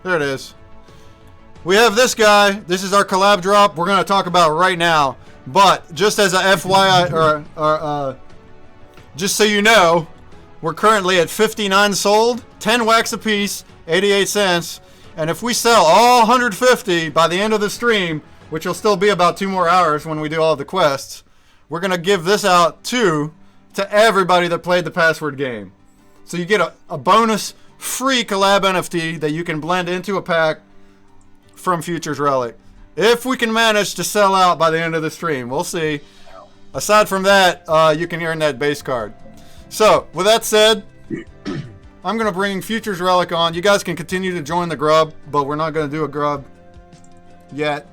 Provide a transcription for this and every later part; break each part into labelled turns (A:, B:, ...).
A: There it is. We have this guy. This is our collab drop. We're going to talk about it right now. But just as a FYI, just so you know, we're currently at 59 sold, 10 wax a piece, 88 cents. And if we sell all 150 by the end of the stream, which will still be about 2 more hours when we do all the quests, we're going to give this out to everybody that played the password game. So you get a bonus free collab NFT that you can blend into a pack from Futures Relic. If we can manage to sell out by the end of the stream, we'll see. Aside from that, you can earn that base card. So, with that said, I'm going to bring Futures Relic on. You guys can continue to join the grub, but we're not going to do a grub yet.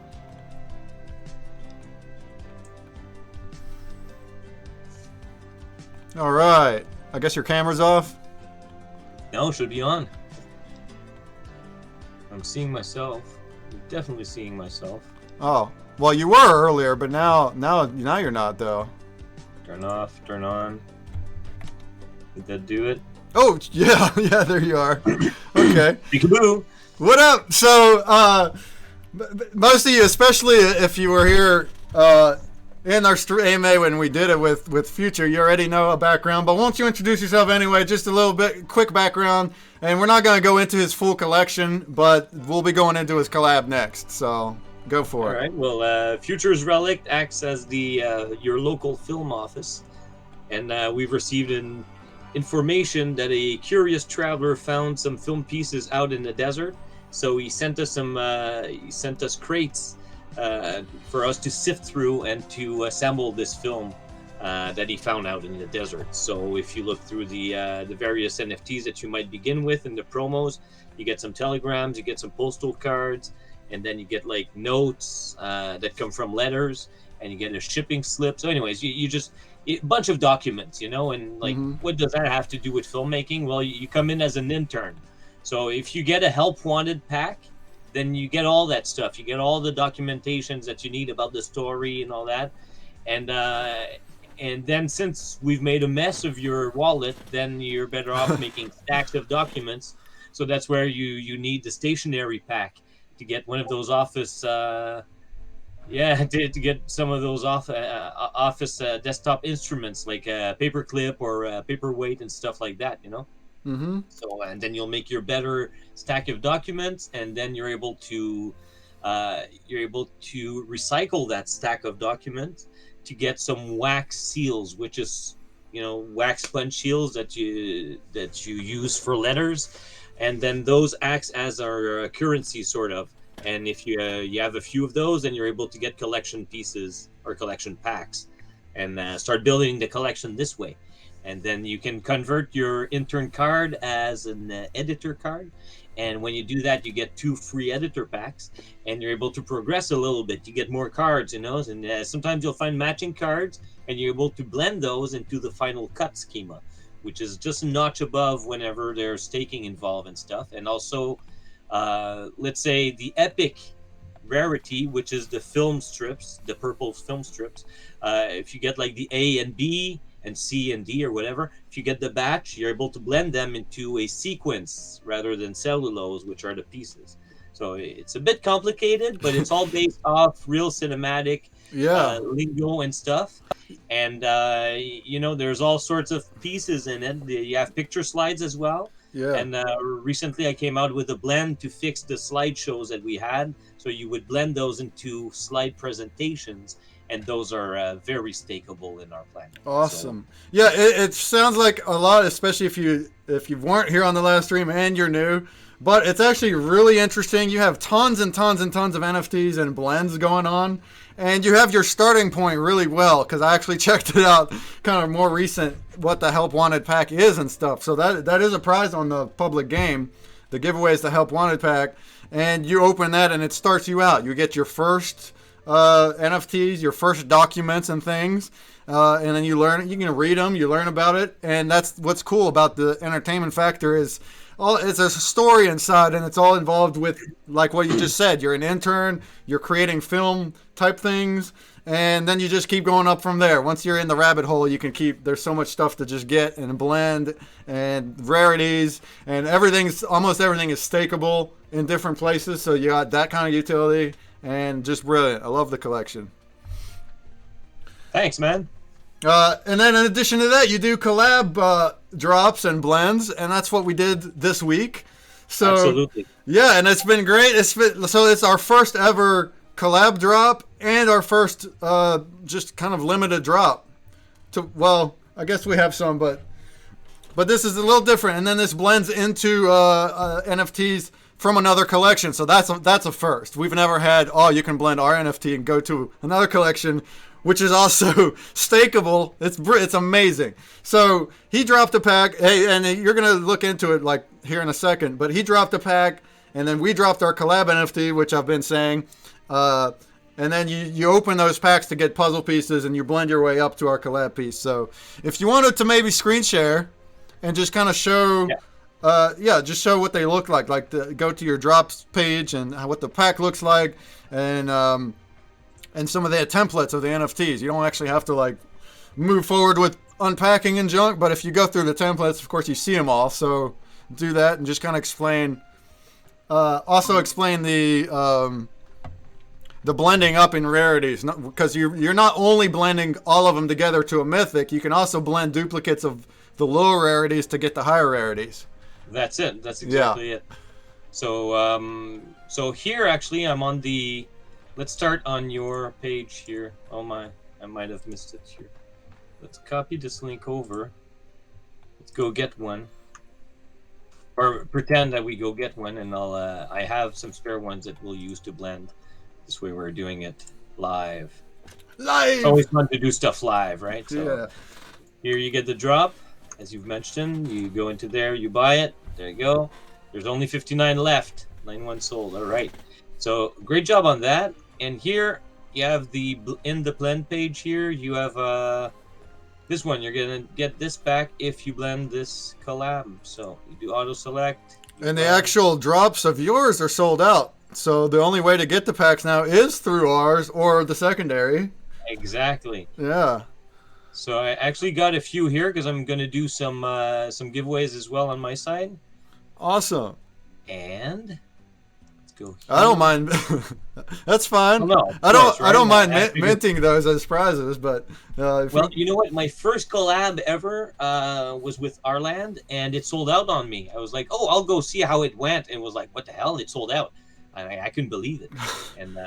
A: All right. I guess your camera's off?
B: No, it should be on. I'm seeing myself. I'm definitely seeing myself.
A: Oh, well, you were earlier, but now you're not, though.
B: Turn off, turn on. Did that do it?
A: Oh, yeah, there you are. Okay.
B: Peekaboo.
A: What up? So, most of you, especially if you were here in our stream when we did it with Future, you already know a background, but won't you introduce yourself anyway? Just a little bit, quick background, and we're not going to go into his full collection, but we'll be going into his collab next, so go for it.
B: All right, well, Futures Relic acts as the your local film office, and we've received an information that a curious traveler found some film pieces out in the desert, so he sent us crates for us to sift through and to assemble this film that he found out in the desert. So if you look through the various NFTs that you might begin with in the promos, you get some telegrams, you get some postal cards, and then you get like notes that come from letters, and you get a shipping slip. So anyways, you just a bunch of documents, you know, and like what does that have to do with filmmaking? Well, you come in as an intern. So if you get a help wanted pack, then you get all that stuff. You get all the documentations that you need about the story and all that. And then since we've made a mess of your wallet, then you're better off making stacks of documents. So that's where you need the stationery pack to get one of those office to get some of those office desktop instruments like a paperclip or a paperweight and stuff like that, you know. So and then you'll make your better stack of documents, and then you're able to recycle that stack of documents to get some wax seals, which is, you know, wax sponge seals that you use for letters, and then those acts as our currency sort of. And if you have a few of those, then you're able to get collection pieces or collection packs and start building the collection this way. And then you can convert your intern card as an editor card. And when you do that, you get 2 free editor packs, and you're able to progress a little bit. You get more cards, you know, and sometimes you'll find matching cards, and you're able to blend those into the final cut schema, which is just a notch above whenever there's staking involved and stuff. And also, let's say the epic rarity, which is the film strips, the purple film strips. If you get like the A and B and C and D or whatever, if you get the batch, you're able to blend them into a sequence rather than cellulose, which are the pieces. So it's a bit complicated, but it's all based off real cinematic lingo and stuff. And you know, there's all sorts of pieces in it. You have picture slides as well. Yeah. And recently I came out with a blend to fix the slideshows that we had. So you would blend those into slide presentations, and those are very stakeable in our plan.
A: Awesome. So, yeah, it sounds like a lot, especially if you weren't here on the last stream and you're new. But it's actually really interesting. You have tons and tons and tons of NFTs and blends going on. And you have your starting point really well, because I actually checked it out kind of more recent, what the Help Wanted pack is and stuff. So that is a prize on the public game. The giveaway is the Help Wanted pack. And you open that and it starts you out. You get your first NFTs, your first documents and things. And then you learn, you can read them, you learn about it. And that's what's cool about the entertainment factor is it's a story inside, and it's all involved with like what you just said. You're an intern, you're creating film type things, and then you just keep going up from there. Once you're in the rabbit hole, you can keep. There's so much stuff to just get and blend and rarities, and almost everything is stakeable in different places. So you got that kind of utility, and just brilliant. I love the collection.
B: Thanks, man.
A: And then in addition to that, you do collab drops and blends, and that's what we did this week. So
B: Absolutely.
A: Yeah, and it's been great. It's our first ever collab drop and our first just kind of limited drop. I guess we have some, but this is a little different. And then this blends into NFTs from another collection. So that's a first. We've never had, you can blend our NFT and go to another collection, which is also stakeable. It's amazing. So he dropped a pack. Hey, and you're going to look into it like here in a second, but he dropped a pack, and then we dropped our collab NFT, which I've been saying. And then you open those packs to get puzzle pieces, and you blend your way up to our collab piece. So if you wanted to maybe screen share and just kind of show, just show what they look like go to your drops page and what the pack looks like, and some of the templates of the NFTs. You don't actually have to like move forward with unpacking and junk, but if you go through the templates, of course you see them all. So do that and just kind of explain. Also explain the blending up in rarities, because you're not only blending all of them together to a mythic. You can also blend duplicates of the lower rarities to get the higher rarities.
B: That's it. That's exactly it. So so here actually I'm on the. Let's start on your page here. Oh my, I might have missed it here. Let's copy this link over. Let's go get one. Or pretend that we go get one, and I have some spare ones that we'll use to blend. This way we're doing it live. It's always fun to do stuff live, right? So here you get the drop, as you've mentioned. You go into there, you buy it. There you go. There's only 59 left. 91 sold. All right. So great job on that. And here you have in the blend page here, you have this one. You're gonna get this back if you blend this collab. So you do auto select.
A: And the actual drops of yours are sold out. So the only way to get the packs now is through ours or the secondary.
B: Exactly.
A: Yeah.
B: So I actually got a few here because I'm gonna do some giveaways as well on my side.
A: Awesome.
B: And go here.
A: I don't mind. That's fine. I don't mind minting those as prizes, but
B: you know what? My first collab ever was with Arland, and it sold out on me. I was like, "Oh, I'll go see how it went," and was like, "What the hell? It sold out!" I couldn't believe it. And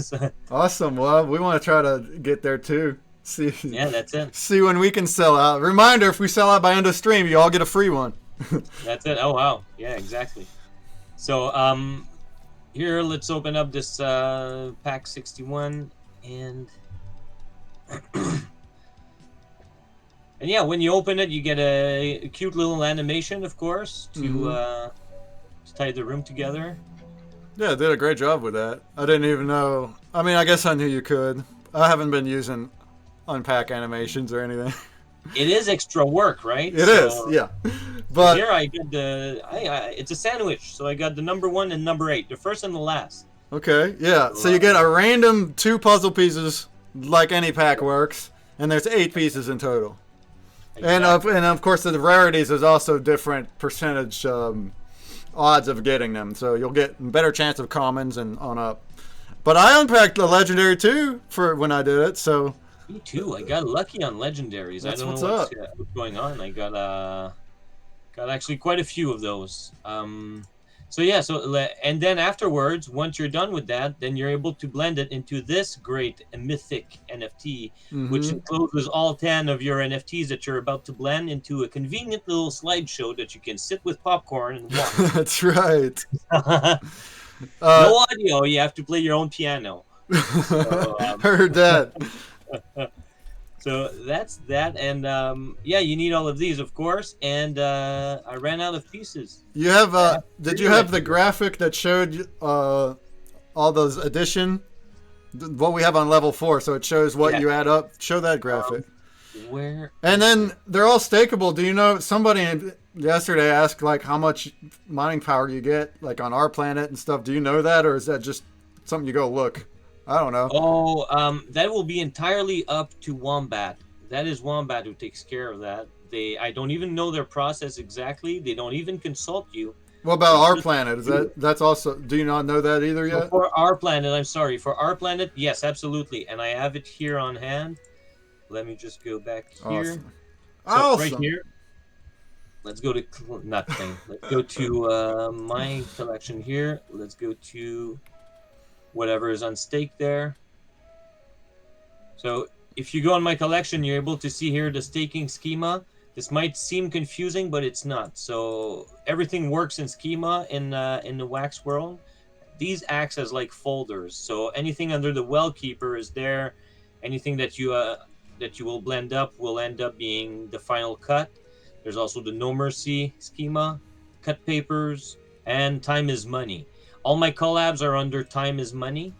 B: so,
A: awesome. Well, we want to try to get there too. See.
B: Yeah, that's it.
A: See when we can sell out. Reminder: if we sell out by end of stream, you all get a free one.
B: That's it. Oh wow. Yeah, exactly. So here, let's open up this pack 61, and yeah, when you open it, you get a cute little animation, of course, to tie the room together.
A: Yeah, did a great job with that. I didn't even know. I mean, I guess I knew you could. I haven't been using unpack animations or anything.
B: It is extra work, right?
A: It is, yeah. But
B: here I get it's a sandwich, so I got the number 1 and number 8, the first and the last.
A: Okay, yeah. So you get a random 2 puzzle pieces, like any pack works, and there's 8 pieces in total. Exactly. And of course the rarities is also different percentage odds of getting them, so you'll get a better chance of commons and on up. But I unpacked the legendary too for when I did it, so.
B: Me too. I got lucky on legendaries.
A: That's
B: I don't know what's going on. I got actually quite a few of those. So yeah. And then afterwards, once you're done with that, then you're able to blend it into this great mythic NFT, which encloses all 10 of your NFTs that you're about to blend into a convenient little slideshow that you can sit with popcorn and watch.
A: That's right.
B: No audio. You have to play your own piano. So,
A: heard that.
B: So that's that, and yeah, you need all of these, of course. And I ran out of pieces.
A: You have did you have the graphic that showed all those addition? What we have on level 4, so it shows what you add up. Show that graphic.
B: Where?
A: And then they're all stakeable. Do you know somebody yesterday asked like how much mining power you get like on our planet and stuff. Do you know that, or is that just something you go look? I don't know.
B: Oh, that will be entirely up to Wombat. That is Wombat who takes care of that. I don't even know their process exactly. They don't even consult you.
A: What about
B: They
A: our
B: just
A: planet? Is
B: do
A: that
B: it.
A: that's also? Do you not know that either
B: So
A: yet?
B: for our planet, I'm sorry, for our planet, yes, absolutely. And I have it here on hand. Let me just go back here.
A: Awesome.
B: So right
A: Awesome.
B: here, let's go to not claim. Let's go to my collection here. Let's go to whatever is on stake there. So if you go on my collection, you're able to see here the staking schema. This might seem confusing, but it's not. So everything works in schema in the Wax world. These acts as like folders. So anything under the well keeper is there. Anything that you will blend up will end up being the final cut. There's also the No Mercy schema, cut papers, and time is money. All my collabs are under time is money.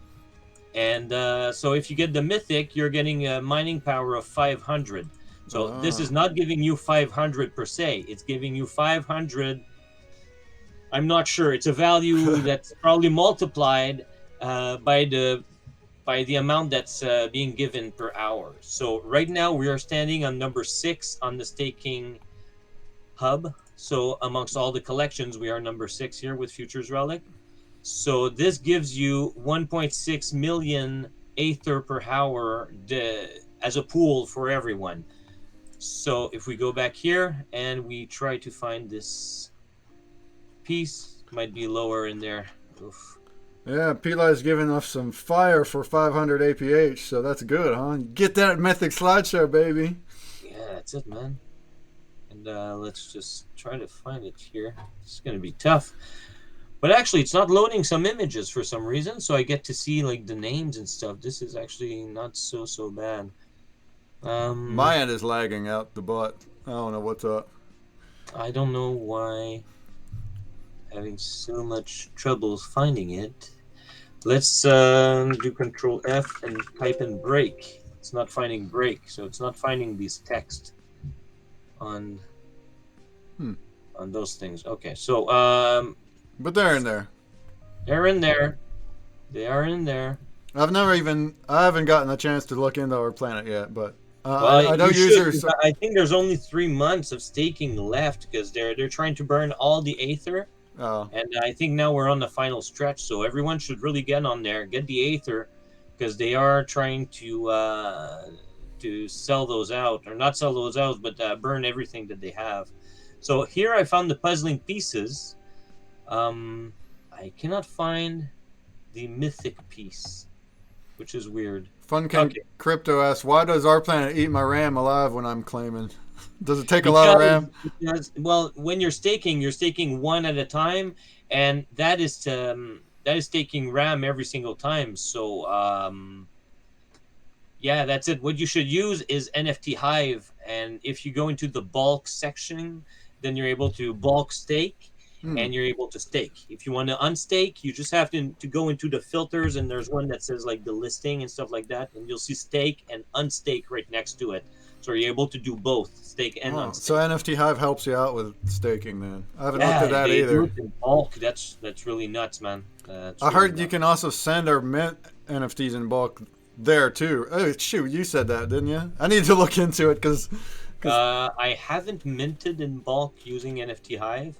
B: And so if you get the mythic, you're getting a mining power of 500. So this is not giving you 500 per se. It's giving you 500. I'm not sure. It's a value that's probably multiplied by the amount that's being given per hour. So right now we are standing on number 6 on the staking hub. So amongst all the collections, we are number 6 here with Futures Relic. So this gives you 1.6 million Aether per hour as a pool for everyone. So if we go back here and we try to find this piece, might be lower in there. Oof.
A: Yeah, Peli's giving us some fire for 500 APH, so that's good, huh? Get that mythic slideshow, baby.
B: Yeah, that's it, man. And let's just try to find it here. It's going to be tough. But actually, it's not loading some images for some reason, so I get to see like the names and stuff. This is actually not so bad.
A: My end is lagging out the butt. I don't know what's up.
B: I don't know why I'm having so much trouble finding it. Let's do Control F and type in break. It's not finding break, so it's not finding these text on those things. Okay, so
A: but they're in there.
B: they're in there. They are in there.
A: I haven't gotten a chance to look into our planet yet, but
B: Well,
A: I know
B: you
A: users.
B: should. I think there's only 3 months of staking left because they're trying to burn all the Aether, and I think now we're on the final stretch. So everyone should really get on there, get the Aether, because they are trying to sell those out, or not sell those out, but burn everything that they have. So here I found the puzzling pieces. I cannot find the mythic piece, which is weird.
A: Funkin Crypto asks, why does our planet eat my RAM alive when I'm claiming? Does it take a lot of RAM?
B: Because, well, when you're staking one at a time, and that is taking RAM every single time. So yeah, that's it. What you should use is NFT Hive, and if you go into the bulk section, then you're able to bulk stake, and you're able to stake. If you want to unstake, you just have to go into the filters, and there's one that says like the listing and stuff like that, and you'll see stake and unstake right next to it. So you're able to do both stake and unstake.
A: So NFT Hive helps you out with staking, then. I haven't looked at that either.
B: Do it in bulk. That's really nuts, man.
A: I heard you can also send or mint NFTs in bulk there too. Oh shoot, you said that, didn't you? I need to look into it because
B: I haven't minted in bulk using NFT Hive.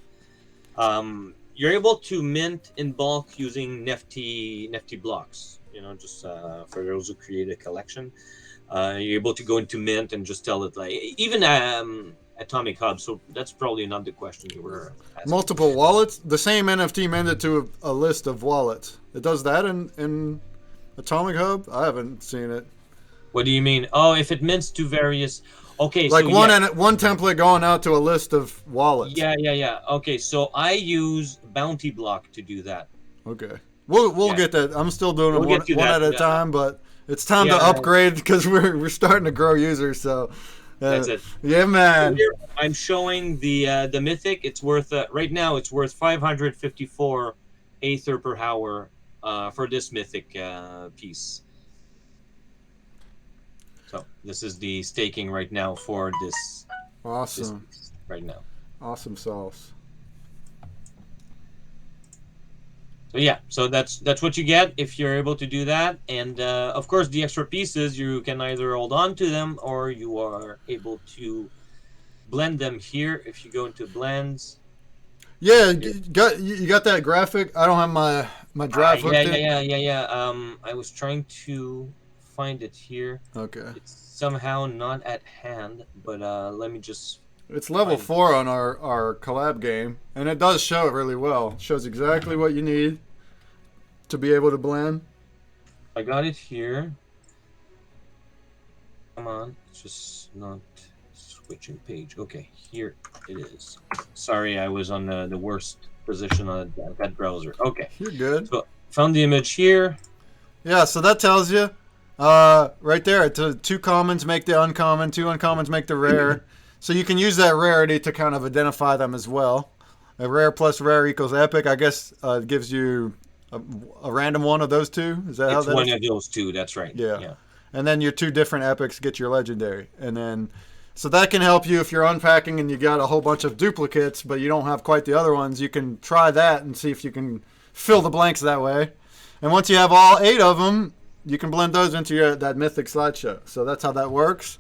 B: You're able to mint in bulk using NFT blocks. You know, just for those who create a collection, you're able to go into mint and just tell it like even Atomic Hub. So that's probably not the question you were asking.
A: Multiple wallets. The same NFT minted to a list of wallets. It does that in Atomic Hub. I haven't seen it.
B: What do you mean? Oh, if it mints to various. Okay,
A: like
B: so
A: one template going out to a list of wallets.
B: Yeah. Okay, so I use Bounty Block to do that.
A: Okay, we'll get that. I'm still doing it one at a time, but it's time to upgrade because we're starting to grow users. So
B: that's it.
A: Yeah, man.
B: So here I'm showing the mythic. It's worth right now. It's worth 554 Aether per hour for this mythic piece. So this is the staking right now for this.
A: Awesome.
B: This piece right now.
A: Awesome sauce.
B: So yeah, so that's what you get if you're able to do that. And of course, the extra pieces, you can either hold on to them or you are able to blend them here. If you go into blends.
A: Yeah, you got that graphic? I don't have my drive
B: Yeah,
A: hooked in.
B: yeah. I was trying to find it here.
A: Okay.
B: It's somehow not at hand, but let me just
A: It's level
B: find.
A: 4 on our collab game, and it does show it really well. It shows exactly what you need to be able to blend.
B: I got it here. Come on, it's just not switching page. Okay, here it is. Sorry, I was on the worst position on that browser. Okay,
A: You're good.
B: so found the image here.
A: Yeah, so that tells you right there. Two commons make the uncommon, two uncommons make the rare. So you can use that rarity to kind of identify them as well. A rare plus rare equals epic. I guess it gives you a random one of those two. Is that how
B: It's
A: that
B: one
A: is?
B: of those two. That's right.
A: Yeah. And then your two different epics get your legendary. And then, so that can help you if you're unpacking and you got a whole bunch of duplicates, but you don't have quite the other ones. You can try that and see if you can fill the blanks that way. And once you have all 8 of them, you can blend those into that mythic slideshow. So that's how that works.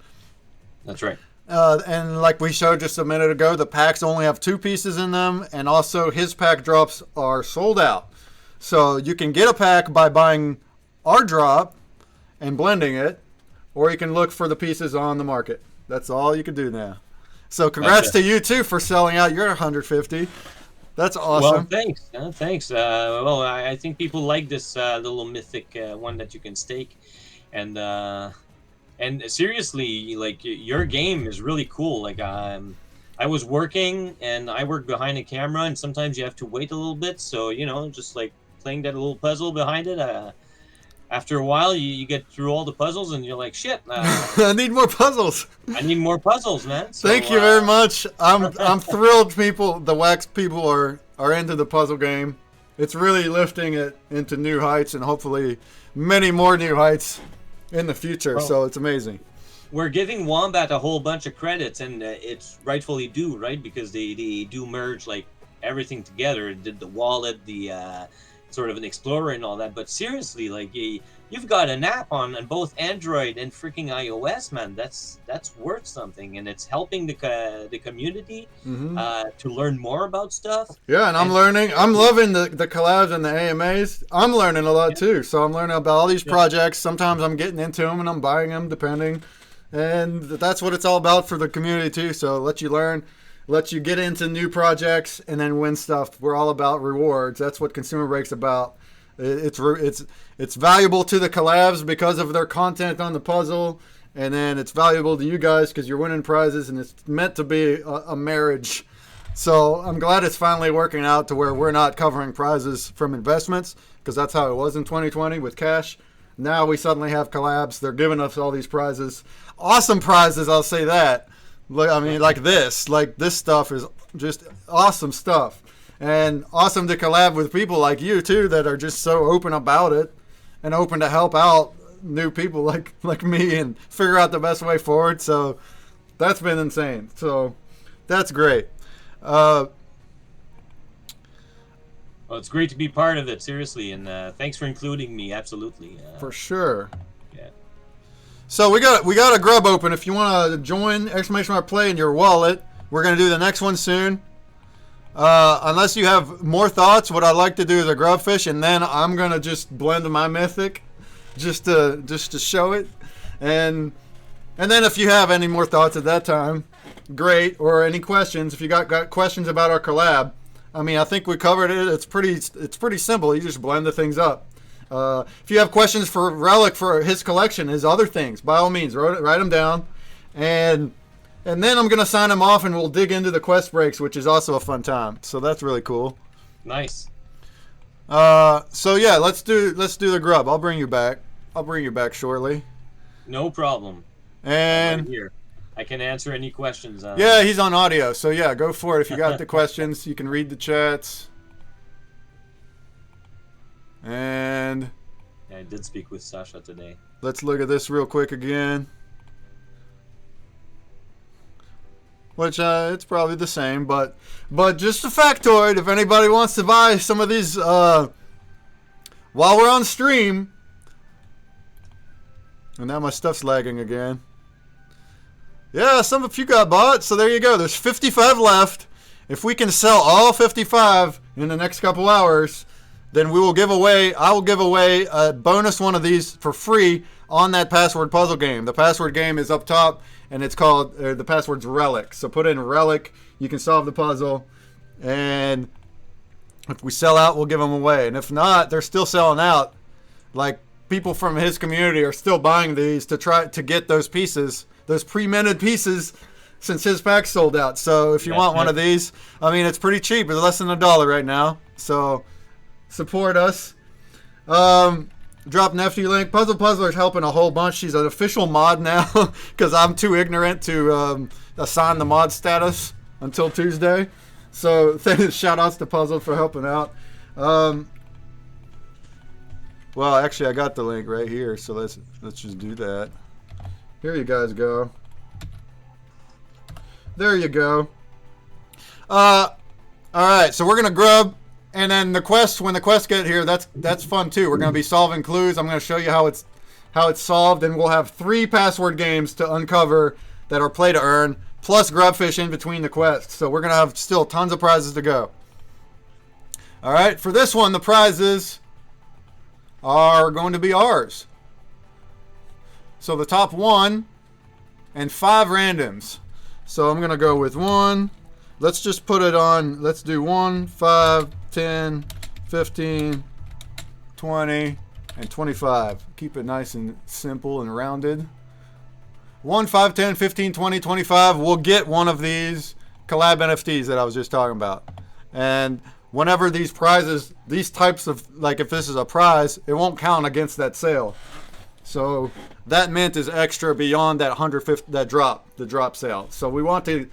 B: That's right.
A: And like we showed just a minute ago, the packs only have 2 pieces in them, and also his pack drops are sold out. So you can get a pack by buying our drop and blending it, or you can look for the pieces on the market. That's all you can do now. So congrats to you too for selling out your 150. That's awesome.
B: Well, thanks. Thanks. Well, I think people like this little mythic one that you can stake, and seriously, like your game is really cool. Like I was working and I work behind a camera, and sometimes you have to wait a little bit. So just like playing that little puzzle behind it. After a while, you get through all the puzzles, and you're like, shit.
A: I need more puzzles.
B: I need more puzzles, man. So,
A: Thank you very much. I'm thrilled the wax people are into the puzzle game. It's really lifting it into new heights, and hopefully many more new heights in the future. So it's amazing.
B: We're giving Wombat a whole bunch of credits, and it's rightfully due, right? Because they do merge like everything together. Did the wallet, the sort of an explorer and all that. But seriously, like you've got an app on both Android and freaking iOS, man. That's worth something, and it's helping the community to learn more about stuff.
A: Yeah, and I'm learning. I'm loving the collabs and the AMAs. I'm learning a lot too. So I'm learning about all these projects. Sometimes I'm getting into them and I'm buying them, depending. And that's what it's all about for the community too. So let you learn. Let you get into new projects and then win stuff. We're all about rewards. That's what ConsumerBreak's about. It's valuable to the collabs because of their content on the puzzle, and then it's valuable to you guys because you're winning prizes, and it's meant to be a marriage. So I'm glad it's finally working out to where we're not covering prizes from investments, because that's how it was in 2020 with cash. Now we suddenly have collabs. They're giving us all these prizes. Awesome prizes, I'll say that. I mean, like this stuff is just awesome stuff, and awesome to collab with people like you too that are just so open about it and open to help out new people like me and figure out the best way forward. So that's been insane. So that's great.
B: Well, it's great to be part of it, seriously, and thanks for including me. Absolutely.
A: For sure.
B: Yeah.
A: So we got a grub open. If you want to join !play in your wallet, we're gonna do the next one soon. Unless you have more thoughts, what I'd like to do is a grubfish, and then I'm gonna just blend my mythic, just to show it, and then if you have any more thoughts at that time, great. Or any questions, if you got questions about our collab, I mean, I think we covered it. It's pretty simple. You just blend the things up. If you have questions for Relic for his collection, his other things, by all means, write them down, and then I'm gonna sign him off, and we'll dig into the quest breaks, which is also a fun time. So that's really cool.
B: Nice.
A: So yeah, let's do the grub. I'll bring you back shortly.
B: No problem.
A: And
B: right here, I can answer any questions.
A: Yeah, he's on audio, so yeah, go for it. If you got the questions, you can read the chats. And
B: yeah, I did speak with Sasha today.
A: Let's look at this real quick again. which it's probably the same, but just a factoid. If anybody wants to buy some of these while we're on stream, and now my stuff's lagging again. Yeah, some of you got bought, so there you go. There's 55 left. If we can sell all 55 in the next couple hours, then we will give away, I will give away a bonus one of these for free on that password puzzle game. The password game is up top, and it's called, the password's Relic. So put in Relic, you can solve the puzzle, and if we sell out, we'll give them away. And if not, they're still selling out. Like, people from his community are still buying these to try to get those pieces, those pre-minted pieces, since his pack sold out. So if you want one of these, I mean, it's pretty cheap. It's less than $1 right now. So support us. Drop NFT link. Puzzle Puzzler's helping a whole bunch. She's an official mod now because I'm too ignorant to assign the mod status until Tuesday. So shout outs to Puzzle for helping out. Well, actually, I got the link right here, so let's just do that. Here you guys go. There you go. All right, so we're gonna grub, and then the quests. When the quests get here, that's fun too. We're gonna be solving clues. I'm gonna show you how it's solved, and we'll have 3 password games to uncover that are play to earn, plus grubfish in between the quests. So we're gonna have still tons of prizes to go. All right, for this one, the prizes are going to be ours. So the top 1 and 5 randoms. So I'm going to go with 1. Let's just put it on. Let's do 1, 5, 10, 15, 20, and 25. Keep it nice and simple and rounded. 1, 5, 10, 15, 20, 25. We'll get one of these collab NFTs that I was just talking about. And whenever these prizes, these types of, like if this is a prize, it won't count against that sale. So that mint is extra beyond that 150, the drop sale. So we want to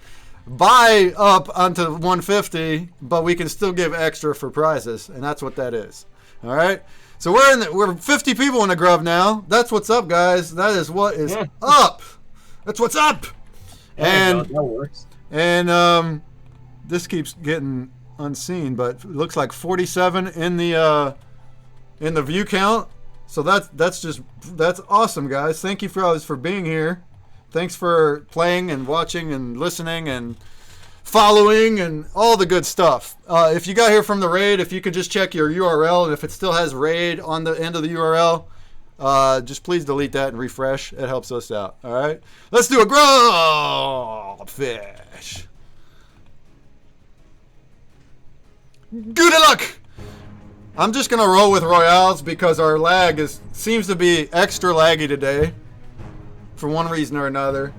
A: buy up onto 150, but we can still give extra for prizes, and that's what that is. All right. So we're 50 people in the grub now. That's what's up, guys. That is what is up. That's what's up. And
B: that works.
A: And this keeps getting unseen, but it looks like 47 in the view count. So that's awesome, guys. Thank you for being here. Thanks for playing and watching and listening and following and all the good stuff. If you got here from the raid, if you could just check your URL, and if it still has raid on the end of the URL, just please delete that and refresh. It helps us out. All right, let's do a grubfish. Good luck. I'm just gonna roll with royales because our lag seems to be extra laggy today, for one reason or another.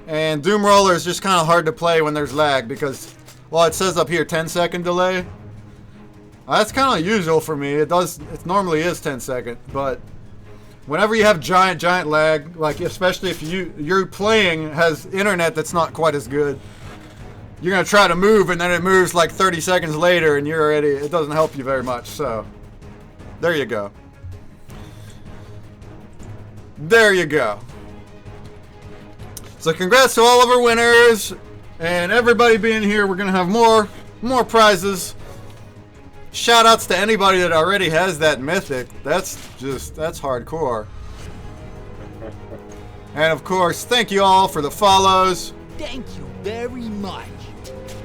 A: And Doom Roller is just kind of hard to play when there's lag because, well, it says up here 10-second delay. That's kind of usual for me. It normally is 10-second, but whenever you have giant lag, like especially if you're playing has internet that's not quite as good, you're gonna try to move and then it moves like 30 seconds later and it doesn't help you very much. So there you go. There you go. So congrats to all of our winners and everybody being here. We're gonna have more prizes. Shout outs to anybody that already has that mythic. That's hardcore. And of course, thank you all for the follows.
C: Thank you very much.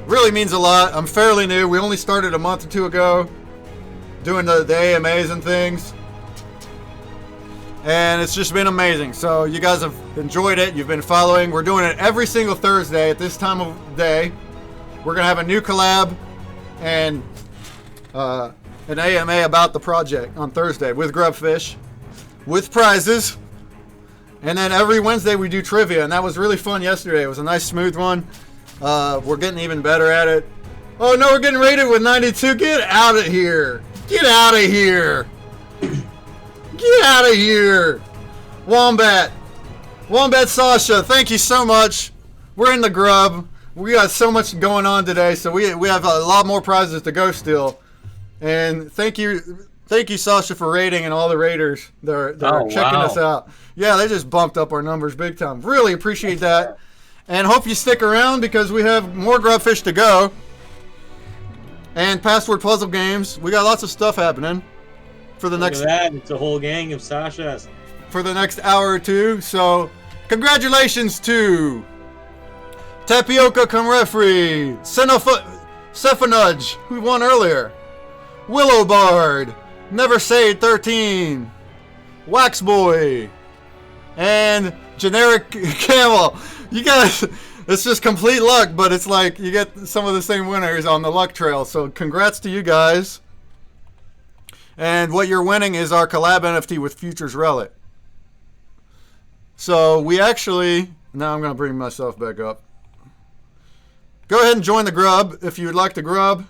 A: Really means a lot. I'm fairly new. We only started a month or 2 ago doing the AMAs and things. And it's just been amazing. So you guys have enjoyed it. You've been following. We're doing it every single Thursday at this time of day. We're going to have a new collab and an AMA about the project on Thursday with Grubfish, with prizes. And then every Wednesday we do trivia. And that was really fun yesterday. It was a nice, smooth one. We're getting even better at it. Oh no, we're getting rated with 92. Get out of here. Get out of here. Get out of here. Wombat Sasha, thank you so much. We're in the grub. We got so much going on today, so we have a lot more prizes to go still. And thank you Sasha for rating and all the raiders that are checking us out. Yeah, they just bumped up our numbers big time. Really appreciate that. And hope you stick around because we have more Grubfish to go. And password puzzle games. We got lots of stuff happening for the
B: Look
A: next
B: at that. It's a whole gang of Sashas.
A: for the next hour or two. So congratulations to Tapioca Come Referee, Cephanudge, who won earlier, Willow Bard, Never Say 13, Wax Boy, and Generic Camel. You guys, it's just complete luck, but it's like you get some of the same winners on the luck trail. So congrats to you guys. And what you're winning is our Collab NFT with Futures Relic. So we actually, now I'm going to bring myself back up. Go ahead and join the grub if you would like to grub.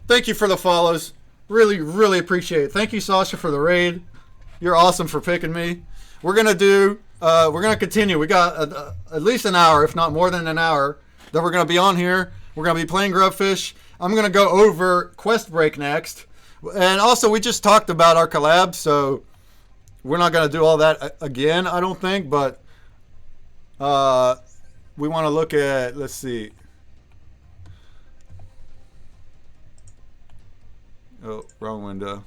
A: Thank you for the follows. Really, really appreciate it. Thank you, Sasha, for the raid. You're awesome for picking me. We're going to continue. We got at least an hour, if not more than an hour, that we're going to be on here. We're going to be playing Grubfish. I'm going to go over QuestBreak next. And also, we just talked about our collab, so we're not going to do all that again, I don't think. But we want to look at, let's see. Oh, wrong window.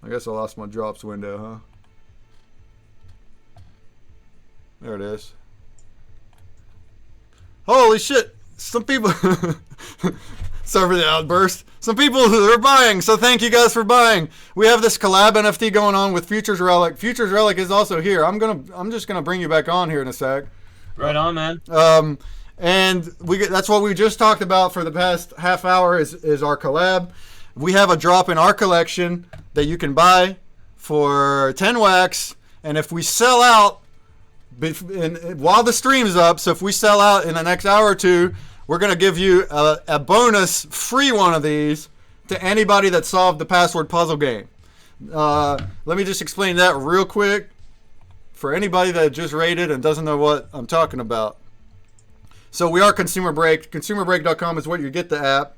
A: I guess I lost my drops window, huh? There it is. Holy shit! Some people... Sorry for the outburst. Some people are buying, so thank you guys for buying. We have this collab NFT going on with Futures Relic. Futures Relic is also here. I'm just gonna bring you back on here in a sec.
B: Right on, man.
A: And that's what we just talked about for the past half hour is our collab. We have a drop in our collection that you can buy for 10 wax, and if we sell out while the stream's up, so if we sell out in the next hour or two, we're going to give you a bonus free one of these to anybody that solved the password puzzle game. Let me just explain that real quick for anybody that just rated and doesn't know what I'm talking about. So we are ConsumerBreak. ConsumerBreak.com is where you get the app.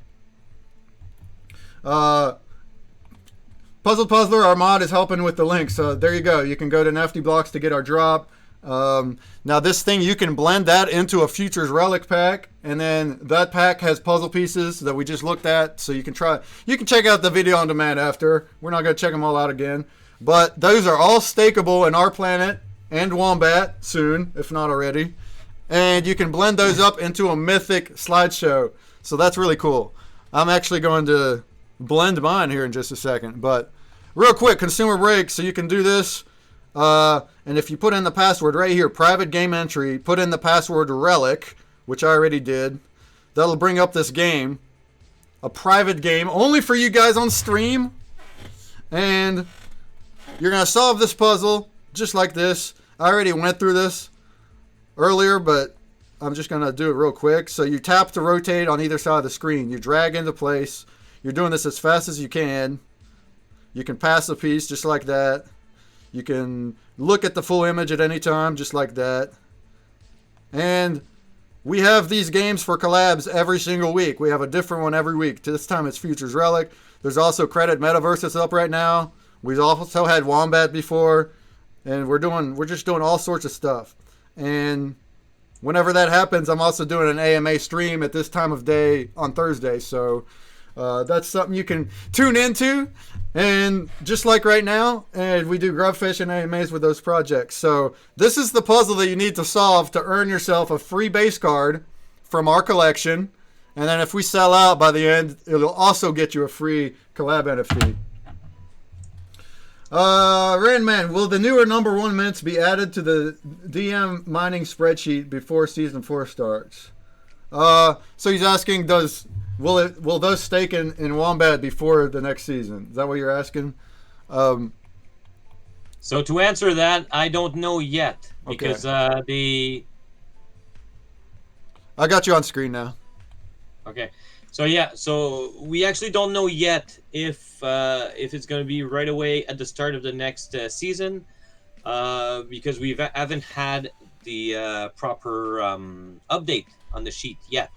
A: Puzzle Puzzler, our mod, is helping with the link. So there you go. You can go to NFT Blocks to get our drop. Now this thing, you can blend that into a Futures Relic pack, and then that pack has puzzle pieces that we just looked at, so you can check out the video on demand after. We're not going to check them all out again, but those are all stakeable in our planet and Wombat soon, if not already, and you can blend those up into a mythic slideshow, so that's really cool. I'm actually going to blend mine here in just a second, but real quick, ConsumerBreak, so you can do this. And if you put in the password right here, private game entry, put in the password Relic, which I already did, that'll bring up this game, a private game only for you guys on stream, and you're going to solve this puzzle just like this. I already went through this earlier, but I'm just going to do it real quick. So you tap to rotate on either side of the screen. You drag into place. You're doing this as fast as you can. You can pass the piece just like that. You can look at the full image at any time, just like that. And we have these games for collabs every single week. We have a different one every week. This time it's Futures Relic. There's also Credit Metaverse that's up right now. We've also had Wombat before. And we're just doing all sorts of stuff. And whenever that happens, I'm also doing an AMA stream at this time of day on Thursday. So that's something you can tune into. And just like right now, and we do Grubfish and AMAs with those projects. So this is the puzzle that you need to solve to earn yourself a free base card from our collection. And then if we sell out by the end, it'll also get you a free collab NFT. Randman, will the newer number 1 mints be added to the DM mining spreadsheet before season 4 starts? So he's asking, will those stake in Wombat before the next season? Is that what you're asking?
B: So to answer that, I don't know yet, because I
A: got you on screen now.
B: Okay. So yeah, so we actually don't know yet if it's going to be right away at the start of the next season, because we haven't had the proper update on the sheet yet.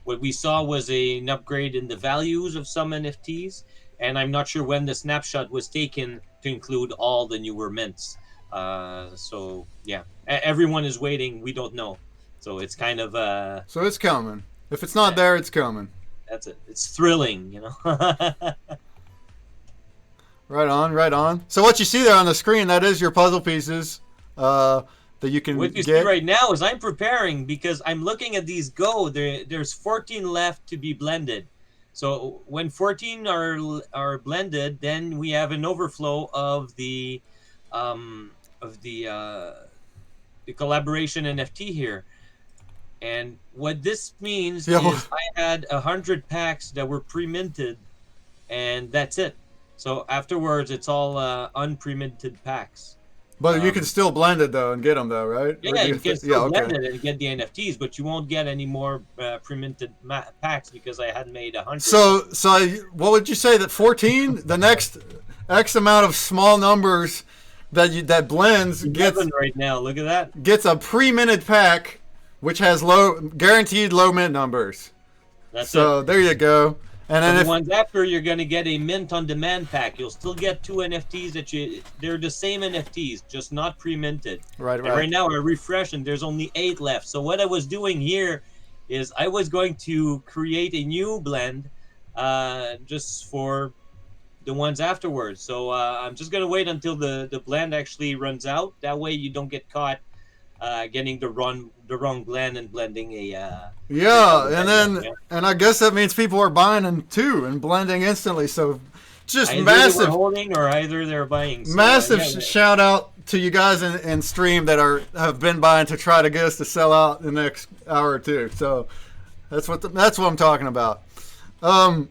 B: What we saw was an upgrade in the values of some NFTs, and I'm not sure when the snapshot was taken to include all the newer mints. So yeah, everyone is waiting. We don't know, so it's kind of
A: So it's coming. If it's not there, it's coming.
B: that's it. It's thrilling, you know.
A: Right on, right on. So what you see there on the screen, that is your puzzle pieces that you can
B: What you
A: get.
B: see right now is I'm preparing because I'm looking at these go. There's 14 left to be blended. So when 14 are blended, then we have an overflow of the collaboration NFT here. And what this means
A: Yeah.
B: is I had 100 packs that were pre-minted, and that's it. So afterwards, it's all unpre-minted packs.
A: But you can still blend it though and get them though, right?
B: Yeah,
A: Or do
B: you can still
A: okay.
B: blend it and get the NFTs, but you won't get any more pre-minted packs because I had made 100.
A: So what would you say that 14, the next X amount of small numbers that blends gets
B: right now. Look at that.
A: Gets a pre-minted pack, which has guaranteed low mint numbers.
B: That's
A: so
B: it.
A: there you go. And then
B: the ones after, you're going to get a mint on demand pack. You'll still get 2 NFTs they're the same NFTs, just not pre-minted.
A: Right.
B: And right now I refresh and there's only 8 left. So what I was doing here is I was going to create a new blend just for the ones afterwards. So I'm just going to wait until the blend actually runs out. That way you don't get caught getting the wrong blend and blending a
A: and I guess that means people are buying them too and blending instantly. So just
B: either
A: massive
B: they're holding or either they're buying. So,
A: massive shout out to you guys in stream that have been buying to try to get us to sell out in the next hour or two. So that's what I'm talking about. All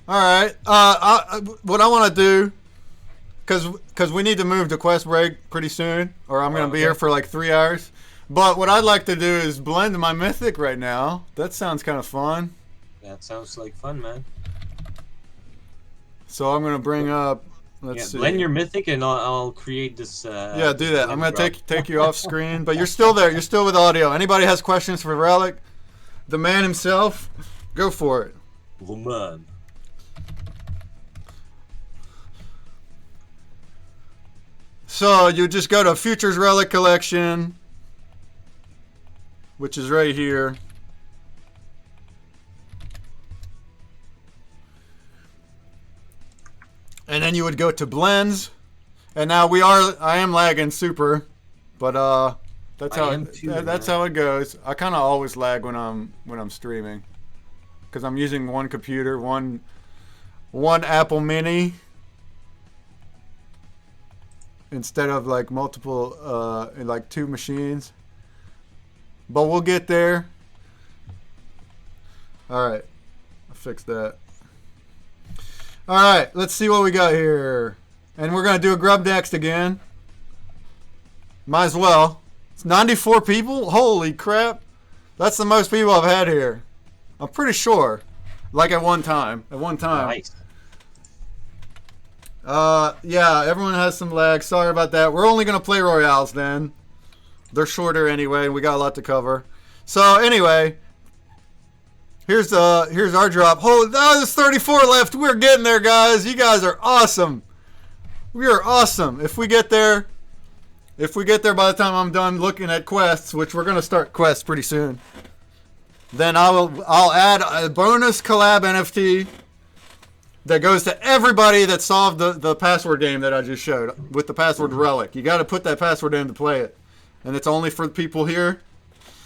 A: right. What I want to do, because we need to move to QuestBreak pretty soon, or I'm going to be here for like 3 hours. But what I'd like to do is blend my mythic right now. That sounds kind of fun.
B: That sounds like fun, man.
A: So I'm going to bring up, let's see.
B: Blend your mythic and I'll create this.
A: Yeah, do that. I'm going to take you off screen, but you're still there. You're still with audio. Anybody has questions for Relic, the man himself, go for it.
B: Roman.
A: So you just go to Futures Relic Collection, which is right here. And then you would go to blends. And now I am lagging super, but that's how it goes. I kind of always lag when I'm streaming, because I'm using one computer, one Apple Mini, instead of like multiple, like 2 machines. But we'll get there. All right, I'll fix that. All right, let's see what we got here. And we're going to do a grub next again. Might as well. It's 94 people? Holy crap. That's the most people I've had here. I'm pretty sure. Like at one time.
B: Nice.
A: Yeah, everyone has some lag. Sorry about that. We're only going to play Royales then. They're shorter anyway, and we got a lot to cover. So anyway, here's our drop. Oh, there's 34 left. We're getting there, guys. You guys are awesome. We are awesome. If we get there by the time I'm done looking at quests, which we're gonna start quests pretty soon, then I'll add a bonus collab NFT that goes to everybody that solved the password game that I just showed with the password Relic. You got to put that password in to play it, and it's only for the people here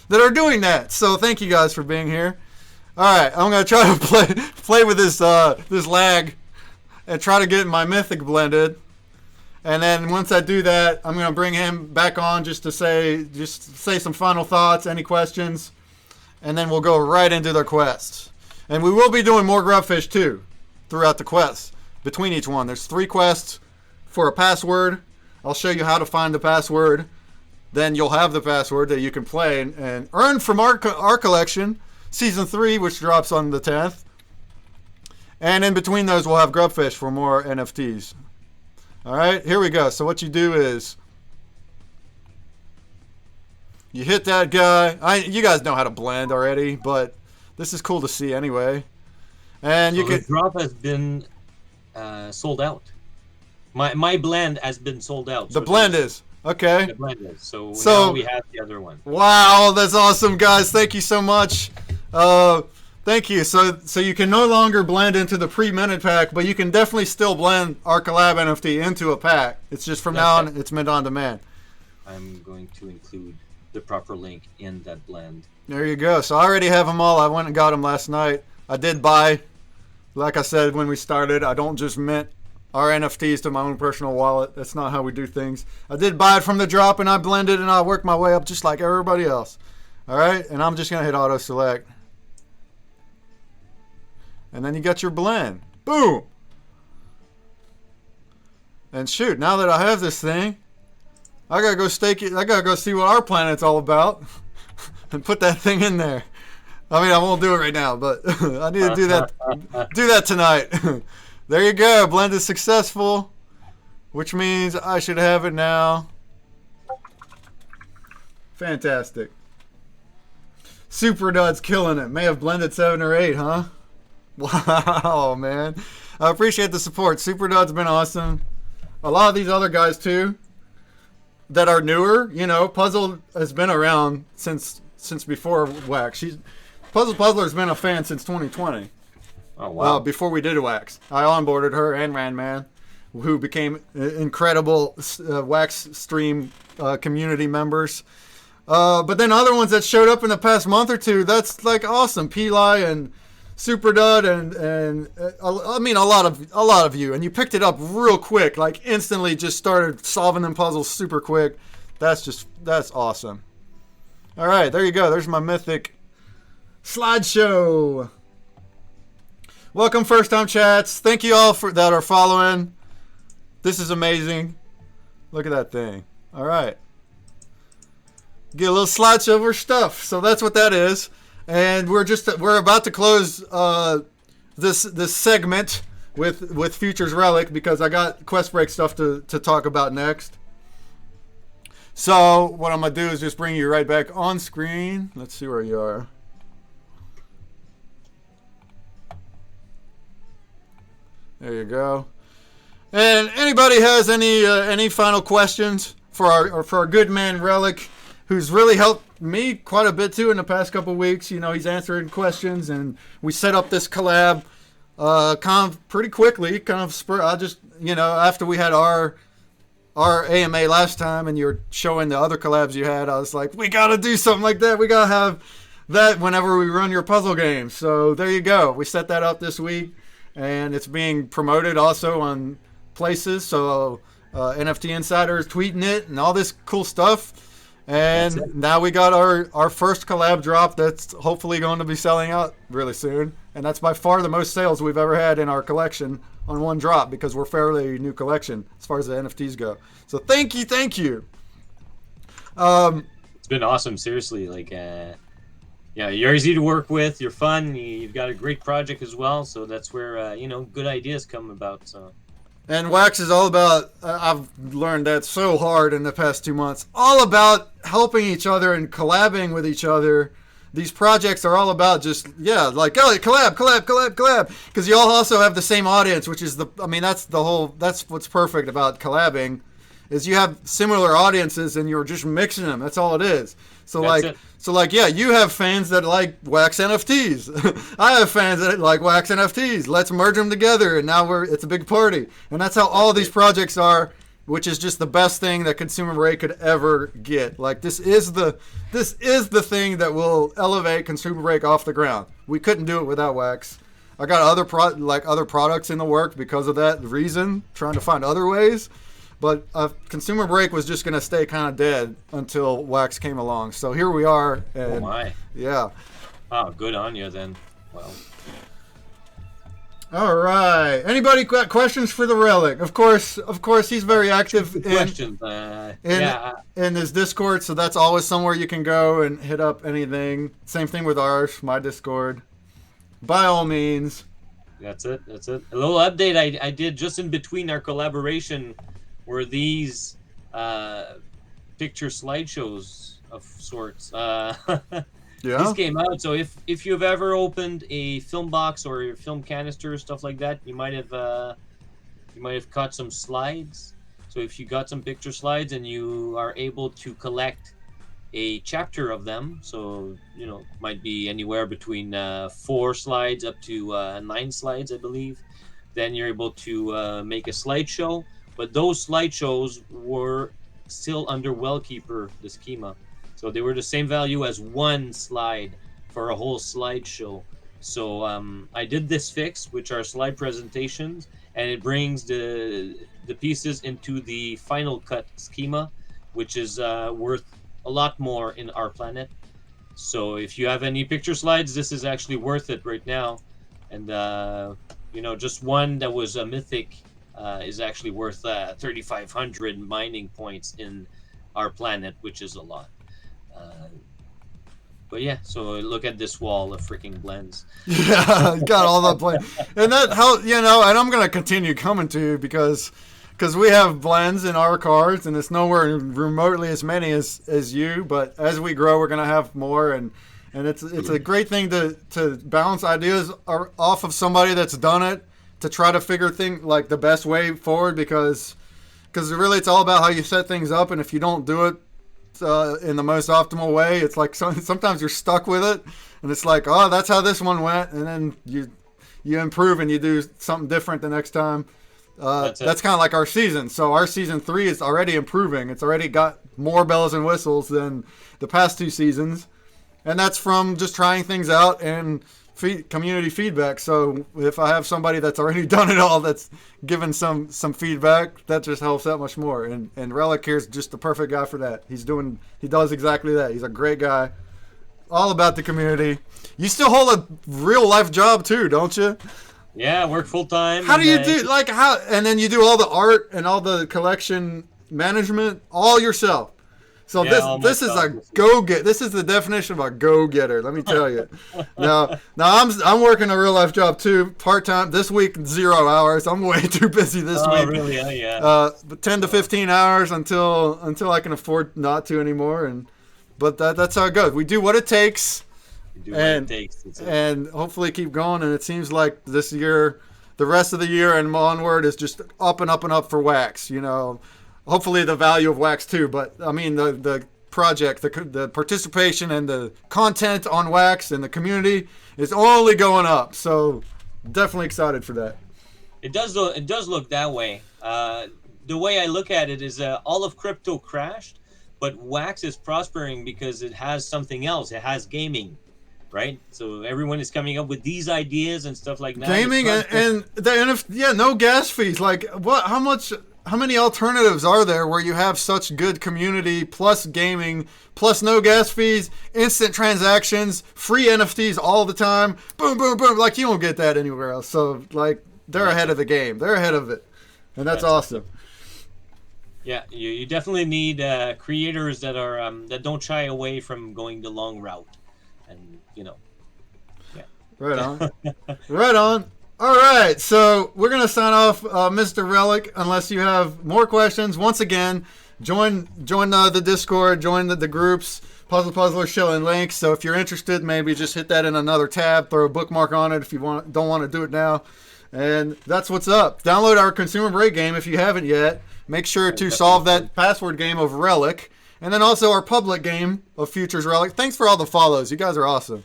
A: that are doing that. So thank you guys for being here. All right, I'm gonna try to play with this lag and try to get my mythic blended. And then once I do that, I'm gonna bring him back on just to say some final thoughts, any questions, and then we'll go right into their quests. And we will be doing more Grubfish too throughout the quests. Between each one, there's 3 quests for a password. I'll show you how to find the password. Then you'll have the password that you can play and earn from our collection, Season 3, which drops on the 10th. And in between those, we'll have Grubfish for more NFTs. All right, here we go. So what you do is You hit that guy. You guys know how to blend already, but this is cool to see anyway. And you
B: the
A: could
B: drop has been sold out. My blend has been sold out.
A: the blend is okay.
B: The blend is. So
A: So-
B: now we have the other one.
A: Wow, that's awesome, guys. Thank you so much. Thank you. So you can no longer blend into the pre-minted pack, but you can definitely still blend our Collab NFT into a pack. It's just from now on, it's mint on demand.
B: I'm going to include the proper link in that blend.
A: There you go. So I already have them all. I went and got them last night. I did buy, like I said when we started, I don't just mint our NFTs to my own personal wallet. That's not how we do things. I did buy it from the drop, and I blended, and I worked my way up just like everybody else. All right, and I'm just going to hit auto select. And then you got your blend. Boom! And shoot, now that I have this thing, I got to go stake it. I got to go see what our planet's all about and put that thing in there. I mean, I won't do it right now, but I need to do that tonight. There you go. Blend is successful, which means I should have it now. Fantastic. Super Dud's killing it. May have blended 7 or 8, huh? Wow, man. I appreciate the support. Super Dud's been awesome. A lot of these other guys, too, that are newer. You know, Puzzle has been around since before WAX. Puzzler's been a fan since 2020.
B: Oh, wow.
A: Before we did WAX. I onboarded her and Ranman, who became incredible WAX stream community members. But then other ones that showed up in the past month or two, that's like awesome. Peli and Super Dud and I mean a lot of you, and you picked it up real quick, like instantly just started solving them puzzles super quick. That's awesome. All right, there you go. There's my mythic slideshow. Welcome first time chats. Thank you all that are following. This is amazing. Look at that thing. All right. Get a little slideshow of our stuff. So that's what that is. And we're about to close this segment with Futures Relic because I got QuestBreak stuff to talk about next. So what I'm gonna do is just bring you right back on screen. Let's see where you are. There you go. And anybody has any final questions for our good man Relic, who's really helped me quite a bit too in the past couple weeks. You know, he's answering questions, and we set up this collab kind of pretty quickly. I just, you know, after we had our AMA last time, and you were showing the other collabs you had, I was like, we gotta do something like that. We gotta have that whenever we run your puzzle games. So there you go. We set that up this week, and it's being promoted also on places. So NFT Insider is tweeting it and all this cool stuff. And now we got our first collab drop that's hopefully going to be selling out really soon. And that's by far the most sales we've ever had in our collection on one drop, because we're fairly new collection as far as the NFTs go. So thank you.
B: It's been awesome, seriously. Like, yeah, you're easy to work with. You're fun. You've got a great project as well. So that's where good ideas come about. So.
A: And WAX is all about, I've learned that so hard in the past 2 months, all about helping each other and collabing with each other. These projects are all about just, like, oh, collab. Because you all also have the same audience, which is that's what's perfect about collabing, is you have similar audiences and you're just mixing them. That's all it is. So you have fans that like WAX NFTs. I have fans that like WAX NFTs. Let's merge them together, and now it's a big party. And that's how all these projects are, which is just the best thing that ConsumerBreak could ever get. Like, this is the thing that will elevate ConsumerBreak off the ground. We couldn't do it without WAX. I got other products in the works because of that reason, trying to find other ways. But ConsumerBreak was just going to stay kind of dead until WAX came along. So here we are. And,
B: oh, my.
A: Yeah.
B: Oh, good on you then. Well.
A: All right. Anybody got questions for the Relic? Of course, he's very active in his Discord, so that's always somewhere you can go and hit up anything. Same thing with ours, my Discord. By all means.
B: That's it. A little update I did just in between our collaboration were these picture slideshows of sorts.
A: Yeah.
B: These came out. So if you've ever opened a film box or a film canister, stuff like that, you might have caught some slides. So if you got some picture slides and you are able to collect a chapter of them, so might be anywhere between 4 slides up to 9 slides, I believe, then you're able to make a slideshow. But those slideshows were still under Wellkeeper, the schema, so they were the same value as 1 slide for a whole slideshow. So I did this fix, which are slide presentations, and it brings the pieces into the final cut schema, which is worth a lot more in our planet. So if you have any picture slides, this is actually worth it right now. And just one that was a mythic is actually worth 3,500 mining points in our planet, which is a lot. But yeah, so look at this wall of freaking blends.
A: Yeah, got all that blend. And that how and I'm gonna continue coming to you because we have blends in our cards, and it's nowhere remotely as many as you. But as we grow, we're gonna have more, and it's a great thing to bounce ideas off of somebody that's done it, to try to figure things like the best way forward, because really it's all about how you set things up, and if you don't do it in the most optimal way, it's like sometimes you're stuck with it, and it's like, oh, that's how this one went, and then you improve and you do something different the next time. That's kind of like our season. So our season 3 is already improving. It's already got more bells and whistles than the past 2 seasons, and that's from just trying things out and community feedback. So if I have somebody that's already done it all, that's given some feedback, that just helps that much more. And Relic here is just the perfect guy for that. He does exactly that. He's a great guy, all about the community. You still hold a real life job too, don't you?
B: Yeah, I work full time.
A: How do you do and then you do all the art and all the collection management all yourself? So this is a go-get. This is the definition of a go-getter. Let me tell you. Now I'm working a real life job too, part-time. This week 0 hours. I'm way too busy this week.
B: Oh really? Yeah.
A: But 10 to 15 hours until I can afford not to anymore. But that's how it goes. We do what it takes. And hopefully keep going. And it seems like this year, the rest of the year and onward is just up and up and up for Wax. Hopefully the value of Wax too, but I mean the project, the participation and the content on Wax and the community is only going up. So definitely excited for that.
B: It does look that way. The way I look at it is all of crypto crashed, but Wax is prospering because it has something else. It has gaming, right? So everyone is coming up with these ideas and stuff like that.
A: Gaming and the NFT, no gas fees. Like what? How many alternatives are there where you have such good community, plus gaming, plus no gas fees, instant transactions, free NFTs all the time, boom, boom, boom. Like you won't get that anywhere else. So like they're ahead of the game. They're ahead of it. And that's awesome.
B: Yeah, you definitely need creators that are that don't shy away from going the long route. And yeah.
A: Right on. Right on. All right, so we're going to sign off Mr. Relic unless you have more questions. Once again, join the Discord, join the groups, Puzzler showing links. So if you're interested, maybe just hit that in another tab, throw a bookmark on it if you don't want to do it now. And that's what's up. Download our ConsumerBreak game if you haven't yet. Make sure to solve that password game of Relic. And then also our public game of Futures Relic. Thanks for all the follows. You guys are awesome.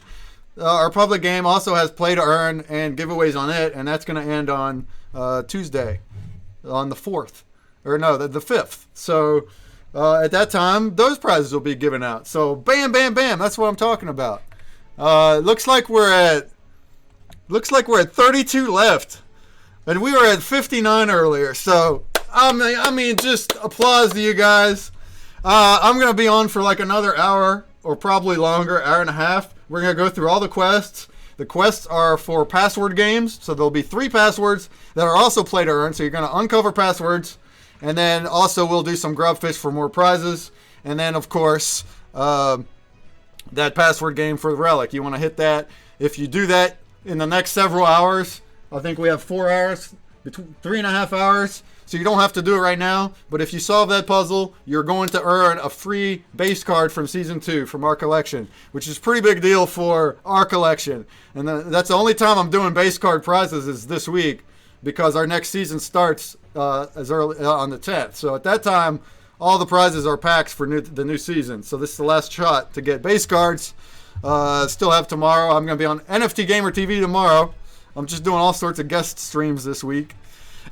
A: Our public game also has play to earn and giveaways on it, and that's going to end on Tuesday, on the 4th. Or no, the 5th. So at that time, those prizes will be given out. So bam, bam, bam. That's what I'm talking about. Looks like we're at 32 left. And we were at 59 earlier. So, I mean, just applause to you guys. I'm going to be on for like another hour or probably longer, hour and a half. We're going to go through all the quests. The quests are for password games. So there'll be 3 passwords that are also play to earn. So you're going to uncover passwords. And then also we'll do some grubfish for more prizes. And then, of course, that password game for Relic. You want to hit that. If you do that in the next several hours, I think we have 4 hours, between 3.5 hours. so you don't have to do it right now. But if you solve that puzzle, you're going to earn a free base card from Season 2 from our collection, which is a pretty big deal for our collection. And that's the only time I'm doing base card prizes is this week, because our next season starts as early on the 10th. So at that time, all the prizes are packs for the new season. So this is the last shot to get base cards. Still have tomorrow. I'm going to be on NFT Gamer TV tomorrow. I'm just doing all sorts of guest streams this week.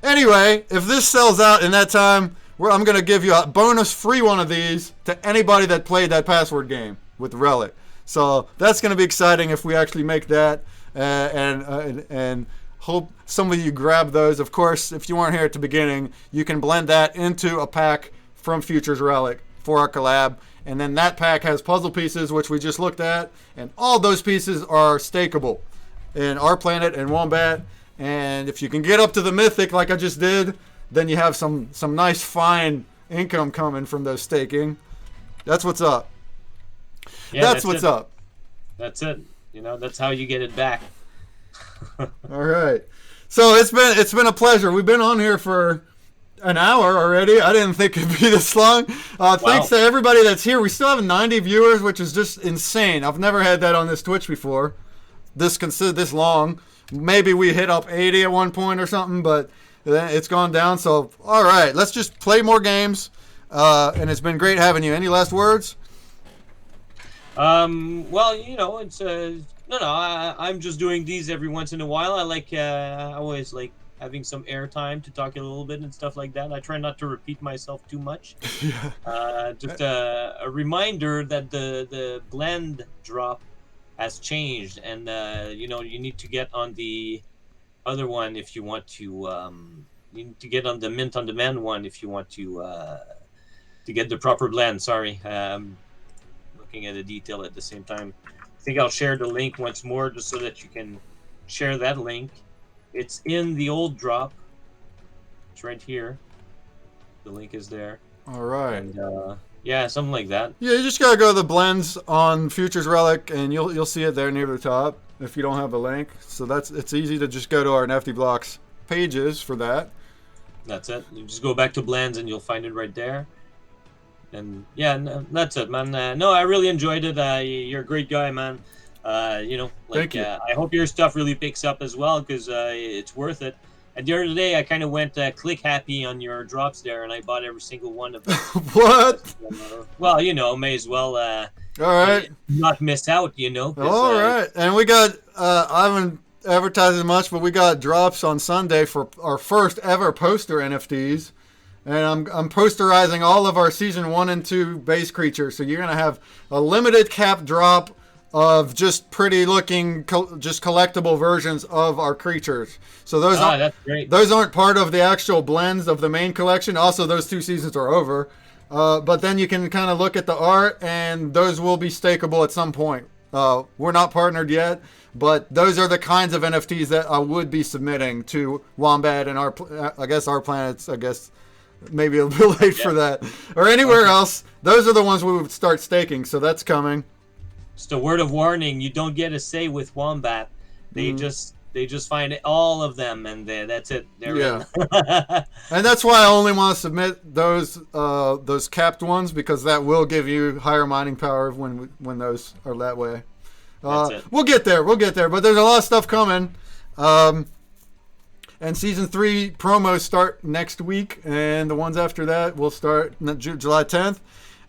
A: Anyway, if this sells out in that time, I'm going to give you a bonus free one of these to anybody that played that password game with Relic. So that's going to be exciting if we actually make that, and hope some of you grab those. Of course, if you weren't here at the beginning, you can blend that into a pack from Futures Relic for our collab. And then that pack has puzzle pieces, which we just looked at, and all those pieces are stakeable in our planet and Wombat. And if you can get up to the mythic like I just did, then you have some nice fine income coming from those staking. That's what's up.
B: Yeah,
A: that's what's up.
B: That's it. That's how you get it back.
A: All right. So it's been a pleasure. We've been on here for an hour already. I didn't think it'd be this long. Thanks to everybody that's here. We still have 90 viewers, which is just insane. I've never had that on this Twitch before. This long. Maybe we hit up 80 at one point or something, but it's gone down. So, all right, let's just play more games. And it's been great having you. Any last words?
B: Well, it's I'm just doing these every once in a while. I always like having some airtime to talk a little bit and stuff like that. I try not to repeat myself too much. Just a reminder that the blend drop has changed, and you need to get on the other one if you want to. You need to get on the mint on demand one if you want to get the proper blend. Sorry, looking at the detail at the same time. I think I'll share the link once more just so that you can share that link. It's in the old drop. It's right here. The link is there.
A: All right.
B: And, yeah, something like that.
A: Yeah, you just gotta go to the blends on Futures Relic, and you'll see it there near the top if you don't have a link. So it's easy to just go to our NFT Blocks pages for that.
B: That's it. You just go back to blends and you'll find it right there. And yeah, that's it, man. No, I really enjoyed it. You're a great guy, man.
A: Thank you.
B: I hope your stuff really picks up as well, because it's worth it. And the other day, I kind of went click happy on your drops there, and I bought every single one of them.
A: What?
B: Well, may as well.
A: All right.
B: Not miss out,
A: All right. And we got, I haven't advertised as much, but we got drops on Sunday for our first ever poster NFTs. And I'm posterizing all of our Season 1 and 2 base creatures. So you're going to have a limited cap drop of just pretty looking, just collectible versions of our creatures. So those
B: that's great.
A: Those aren't part of the actual blends of the main collection. Also, those 2 seasons are over. But then you can kind of look at the art, and those will be stakeable at some point. We're not partnered yet, but those are the kinds of NFTs that I would be submitting to Wombat and our planets, maybe a little late for that, or anywhere else. Those are the ones we would start staking, so that's coming.
B: Just a word of warning: you don't get a say with Wombat. They just find all of them, and that's it. They're in.
A: And that's why I only want to submit those capped ones, because that will give you higher mining power when those are that way. We'll get there, but there's a lot of stuff coming. And Season 3 promos start next week, and the ones after that will start July 10th.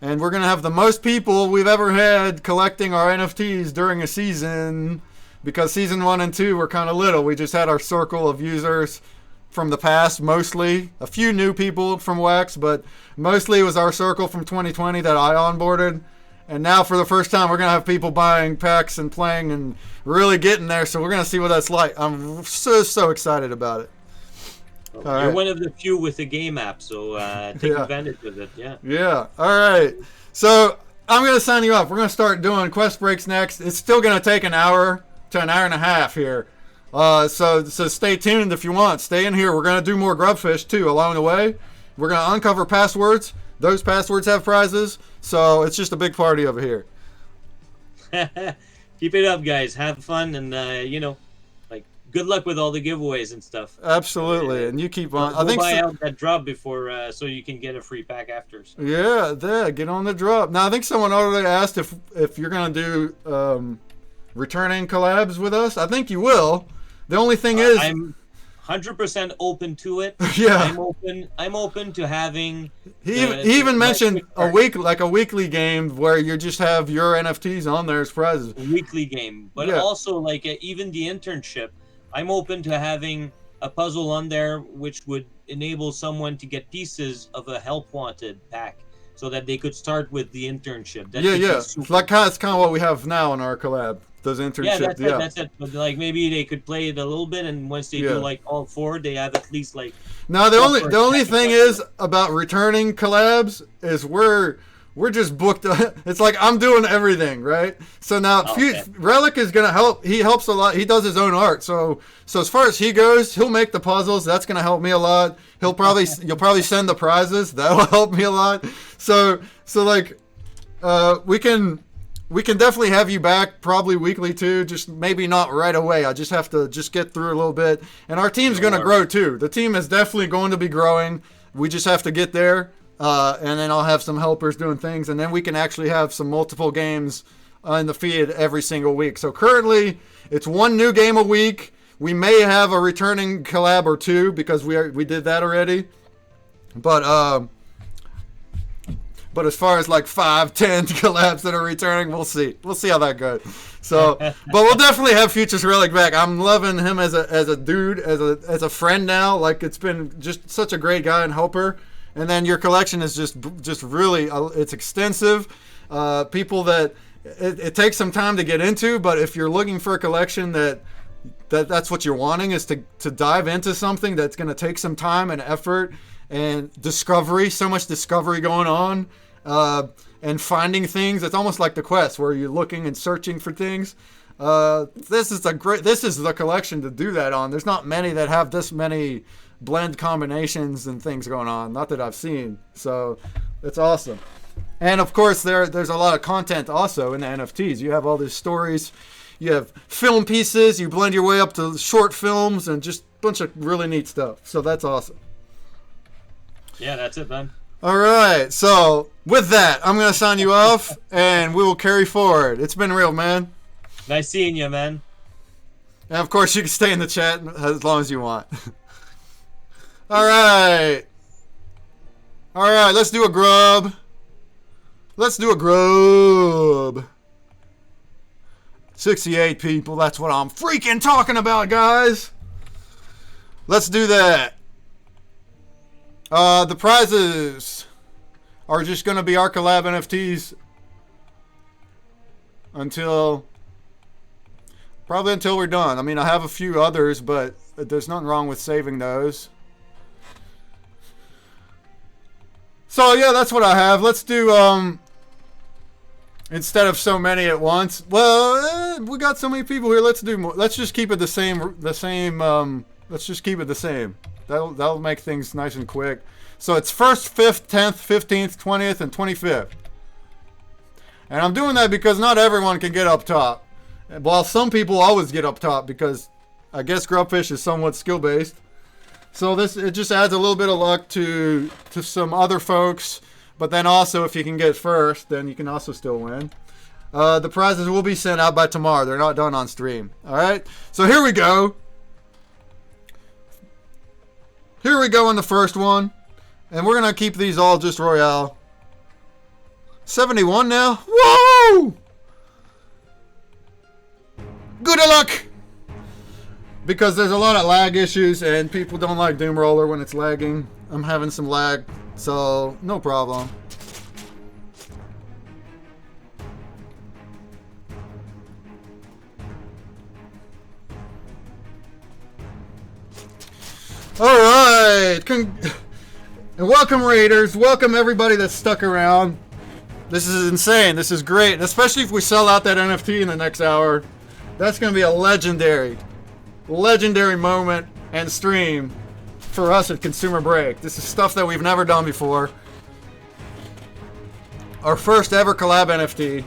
A: And we're going to have the most people we've ever had collecting our NFTs during a season, because Season 1 and 2 were kind of little. We just had our circle of users from the past, mostly. A few new people from WAX, but mostly it was our circle from 2020 that I onboarded. And now for the first time, we're going to have people buying packs and playing and really getting there. So we're going to see what that's like. I'm so excited about it.
B: You're one of the few with the game app, so take advantage of it.
A: Yeah. All right. So I'm going to sign you off. We're going to start doing quest breaks next. It's still going to take an hour to an hour and a half here. So stay tuned if you want. Stay in here. We're going to do more grubfish, too, along the way. We're going to uncover passwords. Those passwords have prizes. So it's just a big party over here.
B: good luck with all the giveaways and stuff.
A: Absolutely, and you keep on.
B: Go
A: I think
B: buy out that drop before, so you can get a free pack after. So.
A: yeah, get on the drop. Now I think someone already asked if you're gonna do returning collabs with us. I think you will. The only thing is,
B: I'm 100% open to it.
A: Yeah.
B: I'm open to having.
A: he even mentioned a weekly game where you just have your NFTs on there as prizes.
B: Weekly game, but
A: Yeah.
B: also like even the internship. I'm open to having a puzzle on there which would enable someone to get pieces of a help wanted pack, so that they could start with the internship. That could be
A: It's
B: super
A: like it's kind of what we have now in our collab. Those
B: Yeah,
A: internships.
B: that's it. But like maybe they could play it a little bit, and once they do like all 4, they have at least like.
A: No, the only thing is about returning collabs is we're just booked. It's like I'm doing everything, right? So now Relic is gonna help. He helps a lot. He does his own art. So as far as he goes, he'll make the puzzles. That's gonna help me a lot. You'll probably send the prizes. That'll help me a lot. So like we can definitely have you back, probably weekly too, just maybe not right away. I just have to get through a little bit. And our team's going to grow too. The team is definitely going to be growing. We just have to get there. And then I'll have some helpers doing things. And then we can actually have some multiple games in the feed every single week. So currently, it's 1 new game a week. We may have a returning collab or 2 because we did that already. But as far as like 5, 10 collabs that are returning, we'll see. We'll see how that goes. So, but we'll definitely have Futures Relic back. I'm loving him as a dude, as a friend now. Like, it's been just such a great guy and helper. And then your collection is just really it's extensive. People that it takes some time to get into, but if you're looking for a collection that's what you're wanting, is to dive into something that's going to take some time and effort and discovery, so much discovery going on, and finding things. It's almost like the quest where you're looking and searching for things. This is the collection to do that on. There's not many that have this many blend combinations and things going on, not that I've seen. So it's awesome. And of course there's a lot of content also in the NFTs. You have all these stories, you have film pieces, you blend your way up to short films, and just a bunch of really neat stuff. So that's awesome.
B: Yeah, that's it, man.
A: All right. So with that, I'm going to sign you off, and we will carry forward. It's been real, man.
B: Nice seeing you, man.
A: And of course, you can stay in the chat as long as you want. All right. All right. Let's do a grub. 68 people. That's what I'm freaking talking about, guys. Let's do that. The prizes are just going to be our collab NFTs probably until we're done. I mean, I have a few others, but there's nothing wrong with saving those. So yeah, that's what I have. Let's do instead of so many at once. Well, we got so many people here. Let's do more. Let's just keep it the same. Let's just keep it the same. That'll make things nice and quick. So it's 1st, 5th, 10th, 15th, 20th, and 25th. And I'm doing that because not everyone can get up top. While some people always get up top because I guess Grubfish is somewhat skill-based. So it just adds a little bit of luck to some other folks. But then also, if you can get first, then you can also still win. The prizes will be sent out by tomorrow. They're not done on stream. All right? So here we go. Here we go in the first one. And we're going to keep these all just Royale. 71 now. Whoa! Good luck! Because there's a lot of lag issues and people don't like Doom Roller when it's lagging. I'm having some lag, so no problem. Alright! And welcome Raiders, welcome everybody that's stuck around. This is insane, this is great, and especially if we sell out that NFT in the next hour. That's going to be a legendary moment and stream for us at ConsumerBreak. This is stuff that we've never done before. Our first ever collab NFT.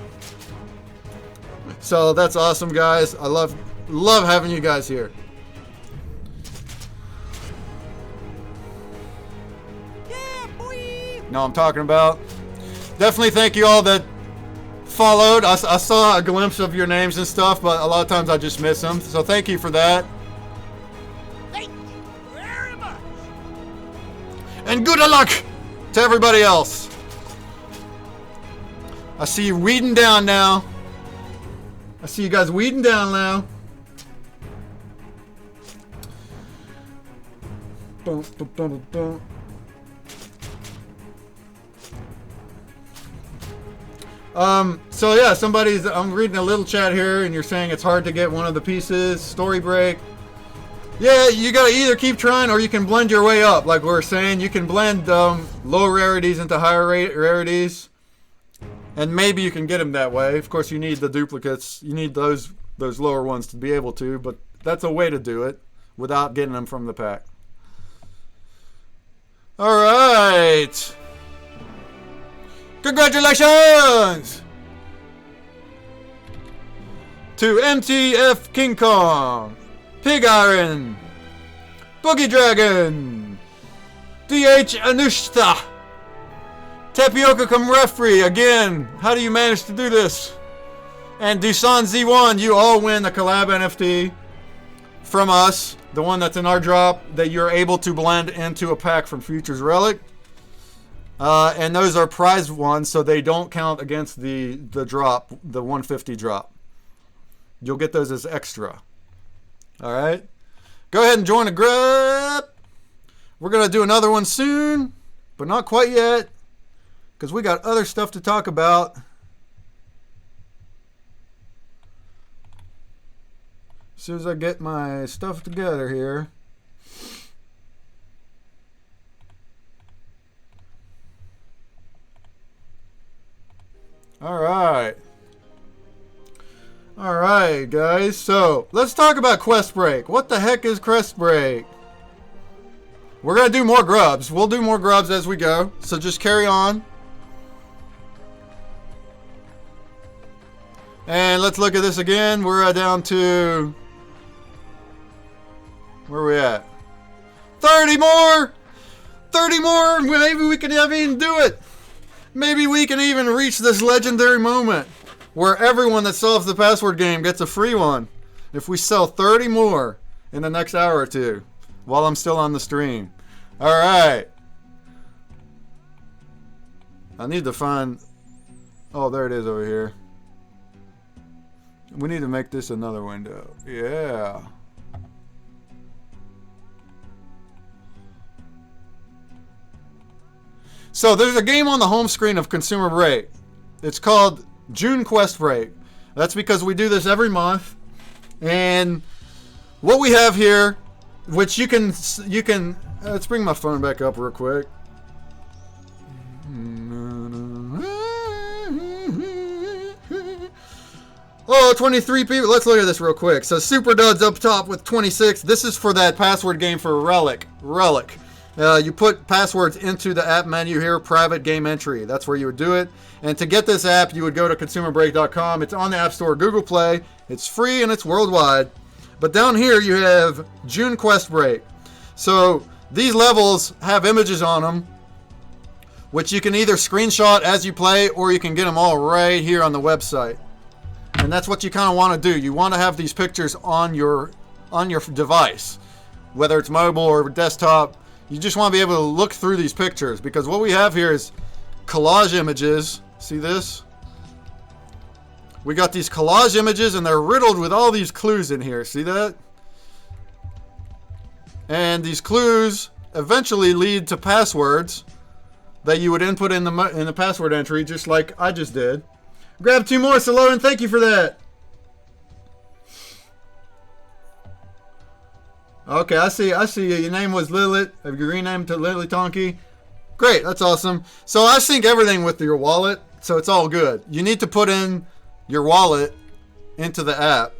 A: So that's awesome, guys. I love having you guys here. know what I'm talking about. Definitely thank you all that followed. I saw a glimpse of your names and stuff, but a lot of times I just miss them. So thank you for that.
C: Thank you very much.
A: And good luck to everybody else. I see you weeding down now. I see you guys weeding down now. Dun, dun, dun, dun, dun. So yeah, I'm reading a little chat here and you're saying it's hard to get one of the pieces. Story break. Yeah, you gotta either keep trying or you can blend your way up. Like we were saying, you can blend low rarities into higher rarities. And maybe you can get them that way. Of course, you need the duplicates. You need those lower ones to be able to, but that's a way to do it without getting them from the pack. All right. Congratulations to MTF King Kong, Pig Iron, Boogie Dragon, DH Anushta, Tapioca come referee again. How do you manage to do this? And Dusan Z1, you all win the Collab NFT from us, the one that's in our drop that you're able to blend into a pack from Futures Relic. And those are prized ones, so they don't count against the drop, the 150 drop. You'll get those as extra. All right. Go ahead and join the group. We're gonna do another one soon, but not quite yet, because we got other stuff to talk about. As soon as I get my stuff together here. All right. All right, guys. So let's talk about QuestBreak. What the heck is QuestBreak? We're going to do more grubs. We'll do more grubs as we go. So just carry on. And let's look at this again. We're down to... Where are we at? 30 more! 30 more! Maybe we can even do it! Maybe we can even reach this legendary moment where everyone that solves the password game gets a free one. If we sell 30 more in the next hour or two while I'm still on the stream. Alright. I need to find... Oh, there it is over here. We need to make this another window. Yeah. So there's a game on the home screen of ConsumerBreak. It's called June QuestBreak. That's because we do this every month. And what we have here, which you can let's bring my phone back up real quick. Oh, 23 people. Let's look at this real quick. So Super Duds up top with 26. This is for that password game for Relic. You put passwords into the app menu here, private game entry. That's where you would do it. And to get this app, you would go to ConsumerBreak.com. It's on the App Store, Google Play. It's free and it's worldwide. But down here you have June QuestBreak. So these levels have images on them, which you can either screenshot as you play or you can get them all right here on the website. And that's what you kind of want to do. You want to have these pictures on your device, whether it's mobile or desktop. You just want to be able to look through these pictures, because what we have here is collage images. See this? We got these collage images and they're riddled with all these clues in here. See that? And these clues eventually lead to passwords that you would input in the password entry, just like I just did. Grab 2 more, Salon. Thank you for that. Okay, I see you. Your name was Lilith. Have you renamed to Lily Tonky? Great, that's awesome. So I sync everything with your wallet, so it's all good. You need to put in your wallet into the app.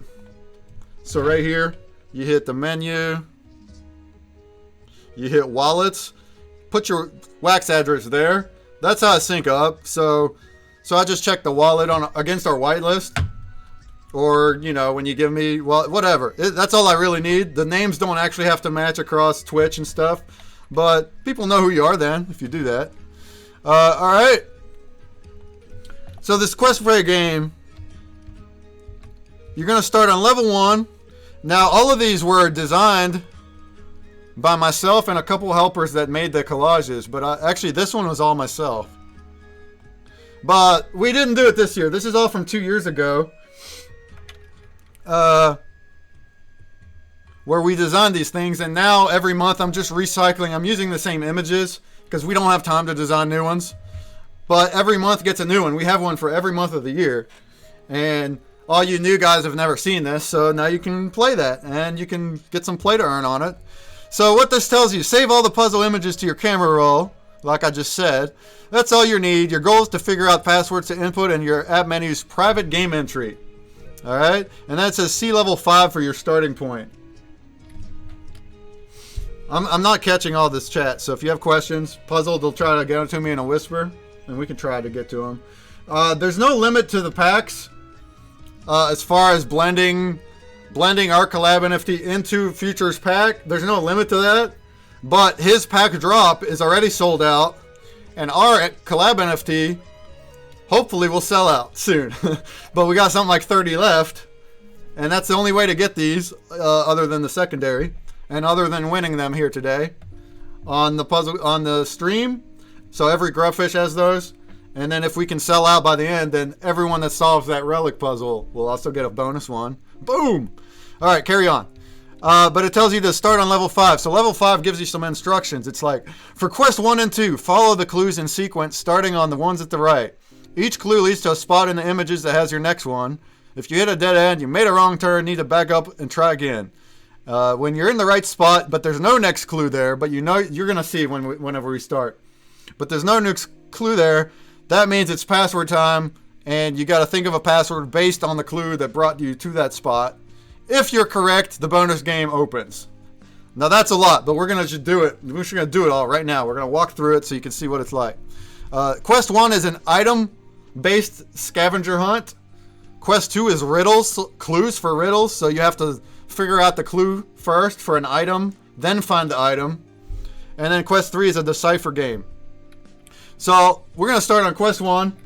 A: So right here, you hit the menu. You hit wallets. Put your wax address there. That's how I sync up. So I just check the wallet against our whitelist. Or, you know, when you give me, well, whatever. That's all I really need. The names don't actually have to match across Twitch and stuff. But people know who you are then, if you do that. All right. So this QuestBreak game, you're gonna start on level 1. Now all of these were designed by myself and a couple helpers that made the collages, but actually this one was all myself. But we didn't do it this year. This is all from 2 years ago, where we designed these things, and now every month I'm just recycling. I'm using the same images because we don't have time to design new ones. But every month gets a new one. We have one for every month of the year, and all you new guys have never seen this, so now you can play that, and you can get some play to earn on it. So what this tells you, save all the puzzle images to your camera roll, like I just said. That's all you need. Your goal is to figure out passwords to input in your app menu's private game entry. Alright? And that says C level 5 for your starting point. I'm not catching all this chat, so if you have questions, Puzzle, they'll try to get them to me in a whisper, and we can try to get to them. There's no limit to the packs as far as blending our Collab NFT into Future's pack. There's no limit to that, but his pack drop is already sold out, and our Collab NFT hopefully will sell out soon. But we got something like 30 left, and that's the only way to get these other than the secondary, and other than winning them here today on the stream. So every Grubfish has those, and then if we can sell out by the end, then everyone that solves that Relic puzzle will also get a bonus one. Boom! Alright, carry on. But it tells you to start on level 5. So level 5 gives you some instructions. It's like, for quest 1 and 2, follow the clues in sequence starting on the ones at the right. Each clue leads to a spot in the images that has your next one. If you hit a dead end, you made a wrong turn, need to back up and try again. When you're in the right spot, but there's no next clue there, but you know you're going to see whenever we start. But there's no next clue there, that means it's password time, and you got to think of a password based on the clue that brought you to that spot. If you're correct, the bonus game opens. Now that's a lot, but we're going to just do it. We're just going to do it all right now. We're going to walk through it so you can see what it's like. Quest 1 is an item-based scavenger hunt. Quest 2 is riddles, clues for riddles, so you have to figure out the clue first for an item, then find the item. And then Quest 3 is a decipher game. So we're going to start on Quest 1.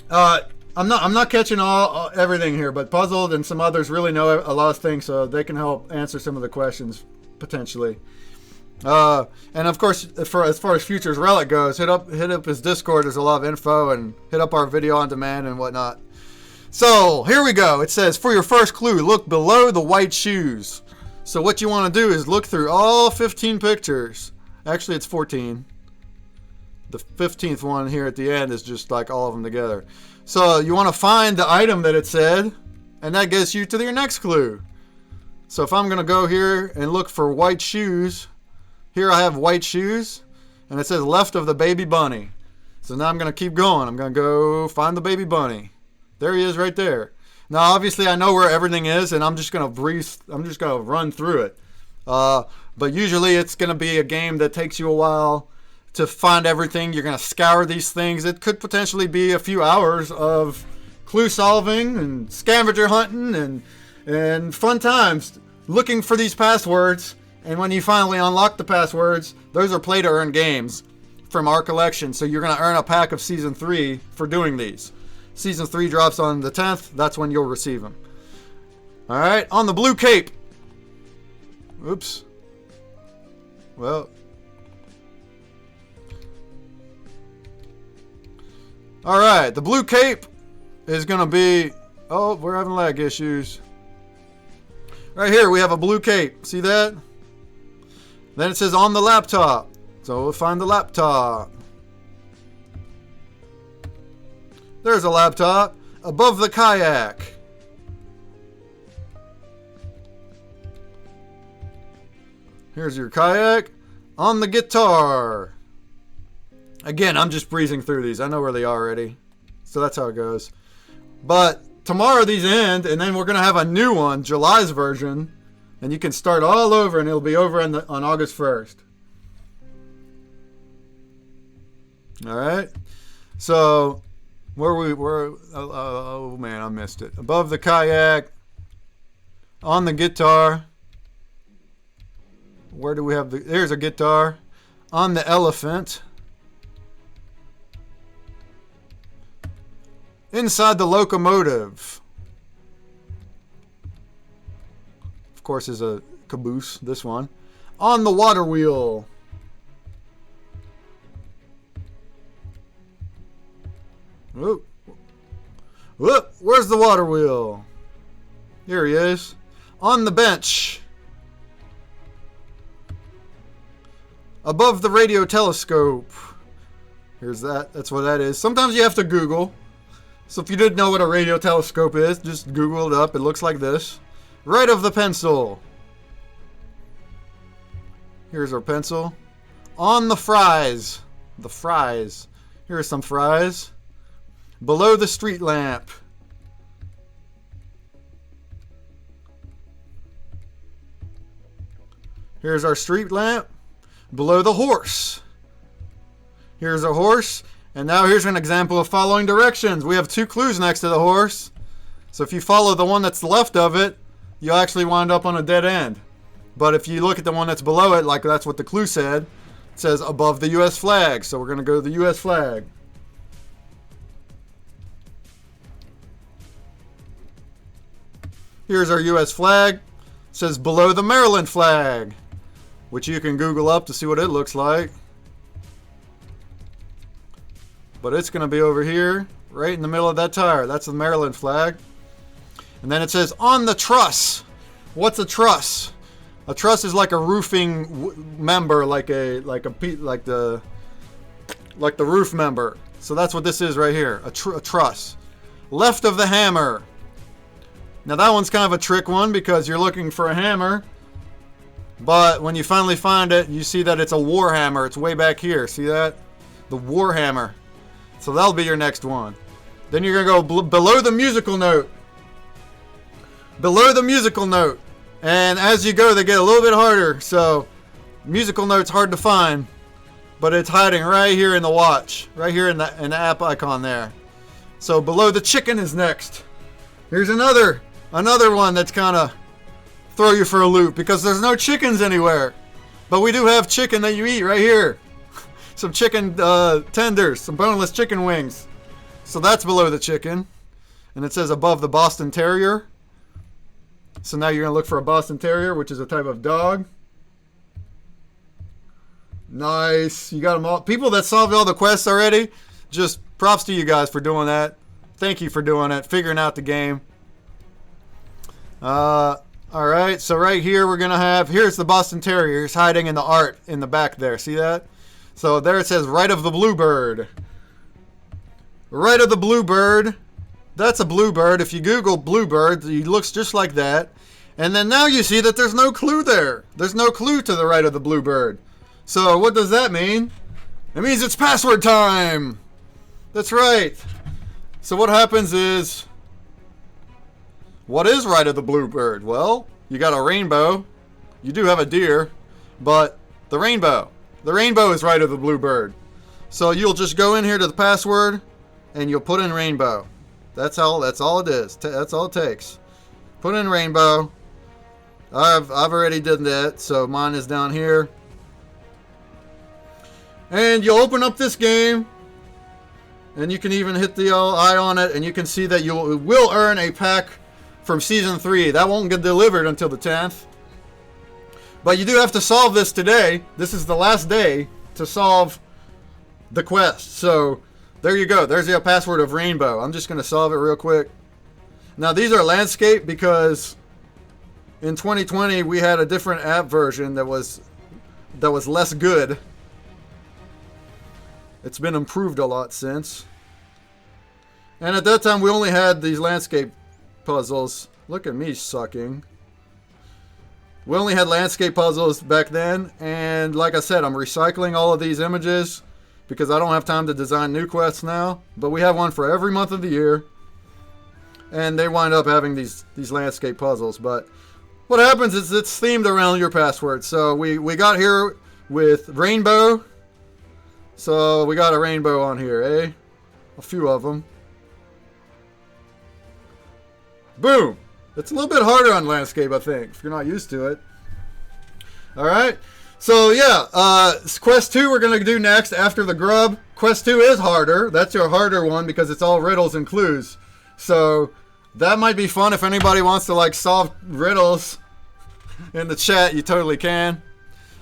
A: I'm not catching everything here, but Puzzled and some others really know a lot of things, so they can help answer some of the questions potentially. And of course, as far as Future's Relic goes, hit up his Discord. There's a lot of info, and hit up our video on demand and whatnot. So here we go. It says, for your first clue, look below the white shoes. So what you want to do is look through all 15 pictures. Actually, it's 14. The 15th one here at the end is just like all of them together. So you want to find the item that it said, and that gets you to your next clue. So if I'm going to go here and look for white shoes, here I have white shoes, and it says left of the baby bunny. So now I'm going to keep going. I'm going to go find the baby bunny. There he is right there. Now obviously I know where everything is, and I'm just going to run through it. But usually it's going to be a game that takes you a while to find everything. You're going to scour these things. It could potentially be a few hours of clue solving and scavenger hunting and fun times looking for these passwords. And when you finally unlock the passwords, those are play to earn games from our collection. So you're going to earn a pack of Season 3 for doing these. Season 3 drops on the 10th. That's when you'll receive them. Alright, on the blue cape. Oops. Well. Alright, the blue cape is going to be... Oh, we're having lag issues. Right here, we have a blue cape. See that? Then it says on the laptop. So we'll find the laptop. There's a laptop. Above the kayak. Here's your kayak. On the guitar. Again, I'm just breezing through these. I know where they are already. So that's how it goes. But tomorrow these end, and then we're going to have a new one, July's version. And you can start all over, and it'll be over on August 1st. Alright. So, oh man, I missed it. Above the kayak. On the guitar. Where do we have there's a guitar. On the elephant. Inside the locomotive. Of course, is a caboose, this one. On the water wheel. Whoop. Whoop. Where's the water wheel? Here he is. On the bench. Above the radio telescope. Here's that. That's what that is. Sometimes you have to Google. So if you didn't know what a radio telescope is, just Google it up. It looks like this. Right of the pencil. Here's our pencil. On the fries. The fries. Here's some fries. Below the street lamp. Here's our street lamp. Below the horse. Here's a horse. And now here's an example of following directions. We have 2 clues next to the horse. So if you follow the one that's left of it, you'll actually wind up on a dead end. But if you look at the one that's below it, like that's what the clue said, it says above the U.S. flag. So we're going to go to the U.S. flag. Here's our U.S. flag. It says below the Maryland flag, which you can Google up to see what it looks like. But it's going to be over here, right in the middle of that tire. That's the Maryland flag. And then it says on the truss. What's a truss? A truss is like a roofing member, like the roof member. So that's what this is right here, a truss. Left of the hammer. Now that one's kind of a trick one because you're looking for a hammer, but when you finally find it, you see that it's a war hammer. It's way back here. See that? The war hammer. So that'll be your next one. Then you're going to go below the musical note. Below the musical note. And as you go, they get a little bit harder. So musical note's hard to find, but it's hiding right here in the watch. Right here in the app icon there. So below the chicken is next. Here's another one that's kind of throw you for a loop because there's no chickens anywhere. But we do have chicken that you eat right here. Some chicken tenders, some boneless chicken wings. So that's below the chicken. And it says above the Boston Terrier. So now you're going to look for a Boston Terrier, which is a type of dog. Nice. You got them all. People that solved all the quests already, just props to you guys for doing that. Thank you for doing it, figuring out the game. Alright, so right here we're going to have, here's the Boston Terrier. He's hiding in the art in the back there. See that? So there it says right of the bluebird. Right of the bluebird. That's a bluebird. If you Google bluebird, he looks just like that. And then now you see that there's no clue there. There's no clue to the right of the bluebird. So what does that mean? It means it's password time. That's right. So what happens is, what is right of the bluebird? Well, you got a rainbow. You do have a deer, but the rainbow is right of the bluebird. So you'll just go in here to the password and you'll put in rainbow. That's all it is. That's all it takes. Put in rainbow. I've already done that, so mine is down here. And you'll open up this game. And you can even hit the eye on it, and you can see that you will earn a pack from Season 3. That won't get delivered until the 10th. But you do have to solve this today. This is the last day to solve the quest. So, there you go. There's your password of rainbow. I'm just going to solve it real quick. Now, these are landscape because in 2020, we had a different app version that was less good. It's been improved a lot since. And at that time, we only had these landscape puzzles. Look at me sucking. We only had landscape puzzles back then. And like I said, I'm recycling all of these images because I don't have time to design new quests now. But we have one for every month of the year. And they wind up having these landscape puzzles. But what happens is it's themed around your password. So we got here with rainbow. So we got a rainbow on here, eh? A few of them. Boom! It's a little bit harder on landscape, I think, if you're not used to it. Alright, So yeah, quest 2 we're gonna do next after the grub. Quest 2 is harder. That's your harder one because it's all riddles and clues. So that might be fun if anybody wants to like solve riddles in the chat. You totally can.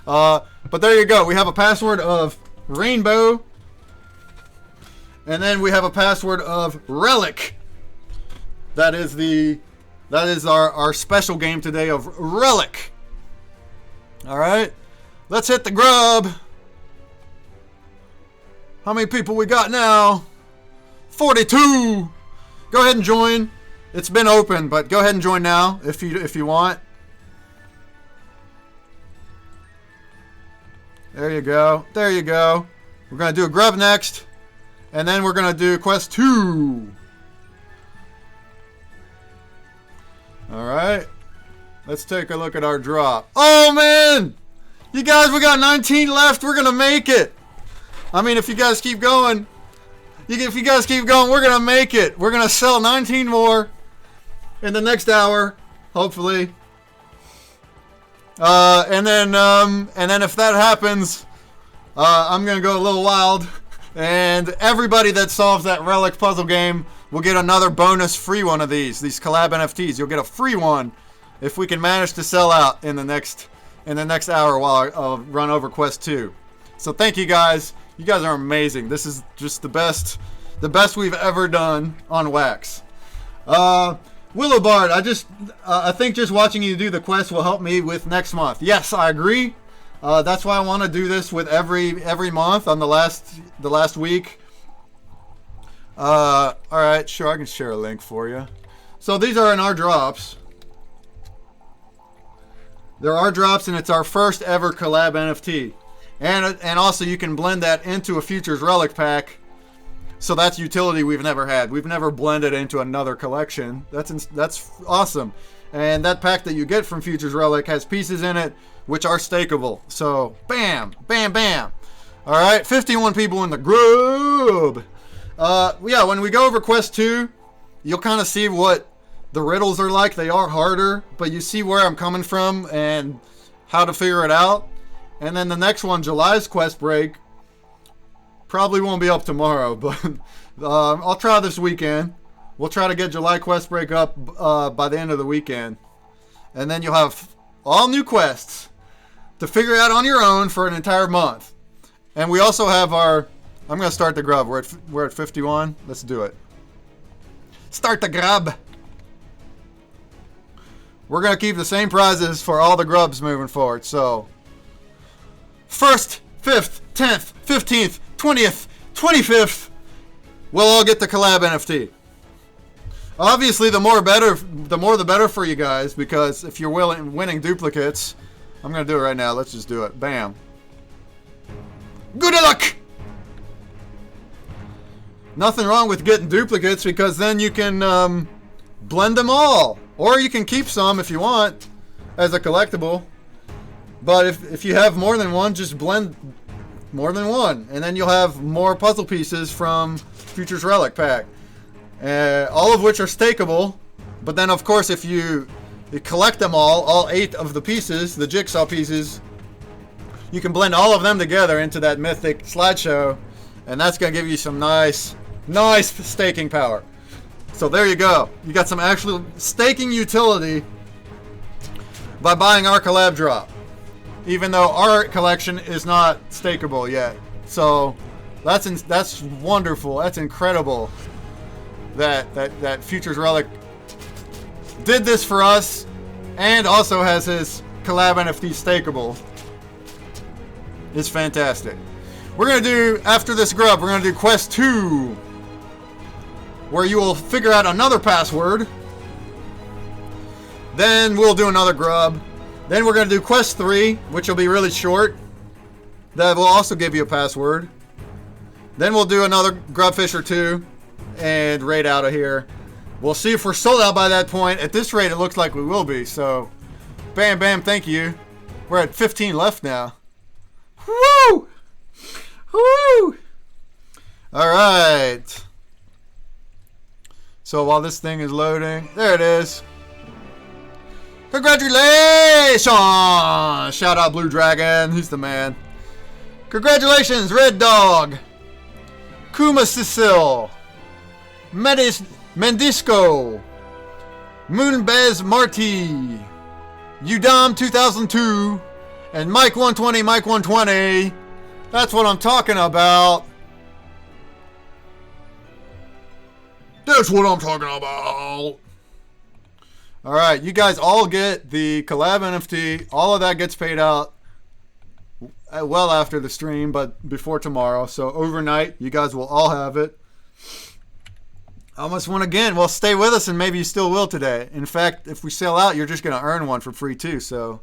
A: But there you go. We have a password of rainbow, and then we have a password of Relic. That is our special game today of Relic. All right. Let's hit the grub. How many people we got now? 42. Go ahead and join. It's been open, but go ahead and join now if you want. There you go. There you go. We're going to do a grub next, and then we're going to do quest 2. All right. Let's take a look at our drop. Oh man! You guys, we got 19 left. We're gonna make it. I mean, if you guys keep going, we're gonna make it. We're gonna sell 19 more in the next hour, hopefully. And then if that happens, I'm gonna go a little wild, and everybody that solves that Relic puzzle game will get another bonus free one of these Collab NFTs. You'll get a free one if we can manage to sell out in the next hour while I run over quest 2. So thank you guys. You guys are amazing. This is just the best we've ever done on Wax. Willow Bard, I think just watching you do the quest will help me with next month. Yes, I agree. That's why I want to do this with every month on the last week. All right, sure, I can share a link for you. So these are in our drops. There are drops, and it's our first ever Collab NFT. And also you can blend that into a Futures Relic pack. So that's utility we've never had. We've never blended into another collection. That's awesome. And that pack that you get from Futures Relic has pieces in it which are stakeable. So bam, bam, bam. All right, 51 people in the group. Yeah, when we go over quest 2, you'll kind of see what the riddles are like. They are harder, but you see where I'm coming from and how to figure it out. And then the next one, July's QuestBreak, probably won't be up tomorrow, but I'll try this weekend. We'll try to get July QuestBreak up by the end of the weekend. And then you'll have all new quests to figure out on your own for an entire month. And we also have I'm going to start the grub. We're at 51. Let's do it. Start the grub. We're going to keep the same prizes for all the grubs moving forward. So, 1st, 5th, 10th, 15th, 20th, 25th, we'll all get the Collab NFT. Obviously, the more the better for you guys, because if you're winning duplicates, I'm going to do it right now. Let's just do it. Bam. Good luck! Nothing wrong with getting duplicates, because then you can blend them all. Or you can keep some if you want as a collectible. But if you have more than one, just blend more than one. And then you'll have more puzzle pieces from Futures Relic pack. All of which are stakeable. But then, of course, if you collect them all 8 of the pieces, the jigsaw pieces, you can blend all of them together into that mythic slideshow. And that's going to give you some nice staking power. So there you go. You got some actual staking utility by buying our collab drop. Even though our collection is not stakeable yet. So that's wonderful. That's incredible that Futures Relic did this for us and also has his collab NFT stakeable. It's fantastic. We're going to do, after this grub, we're going to do quest 2, where you will figure out another password. Then we'll do another grub. Then we're going to do quest 3, which will be really short. That will also give you a password. Then we'll do another grubfish or 2 and raid out of here. We'll see if we're sold out by that point. At this rate, it looks like we will be. So, bam, bam, thank you. We're at 15 left now. Woo! Woo! All right. So while this thing is loading, there it is. Congratulations! Shout out Blue Dragon. He's the man. Congratulations, Red Dog. Kuma Cecil. Mendisco. Moonbez Marty. Udom 2002. And Mike 120, Mike 120. That's what I'm talking about. That's what I'm talking about. Alright, you guys all get the Collab NFT. All of that gets paid out well after the stream, but before tomorrow. So overnight, you guys will all have it. Almost won again. Well, stay with us and maybe you still will today. In fact, if we sell out, you're just going to earn one for free too. So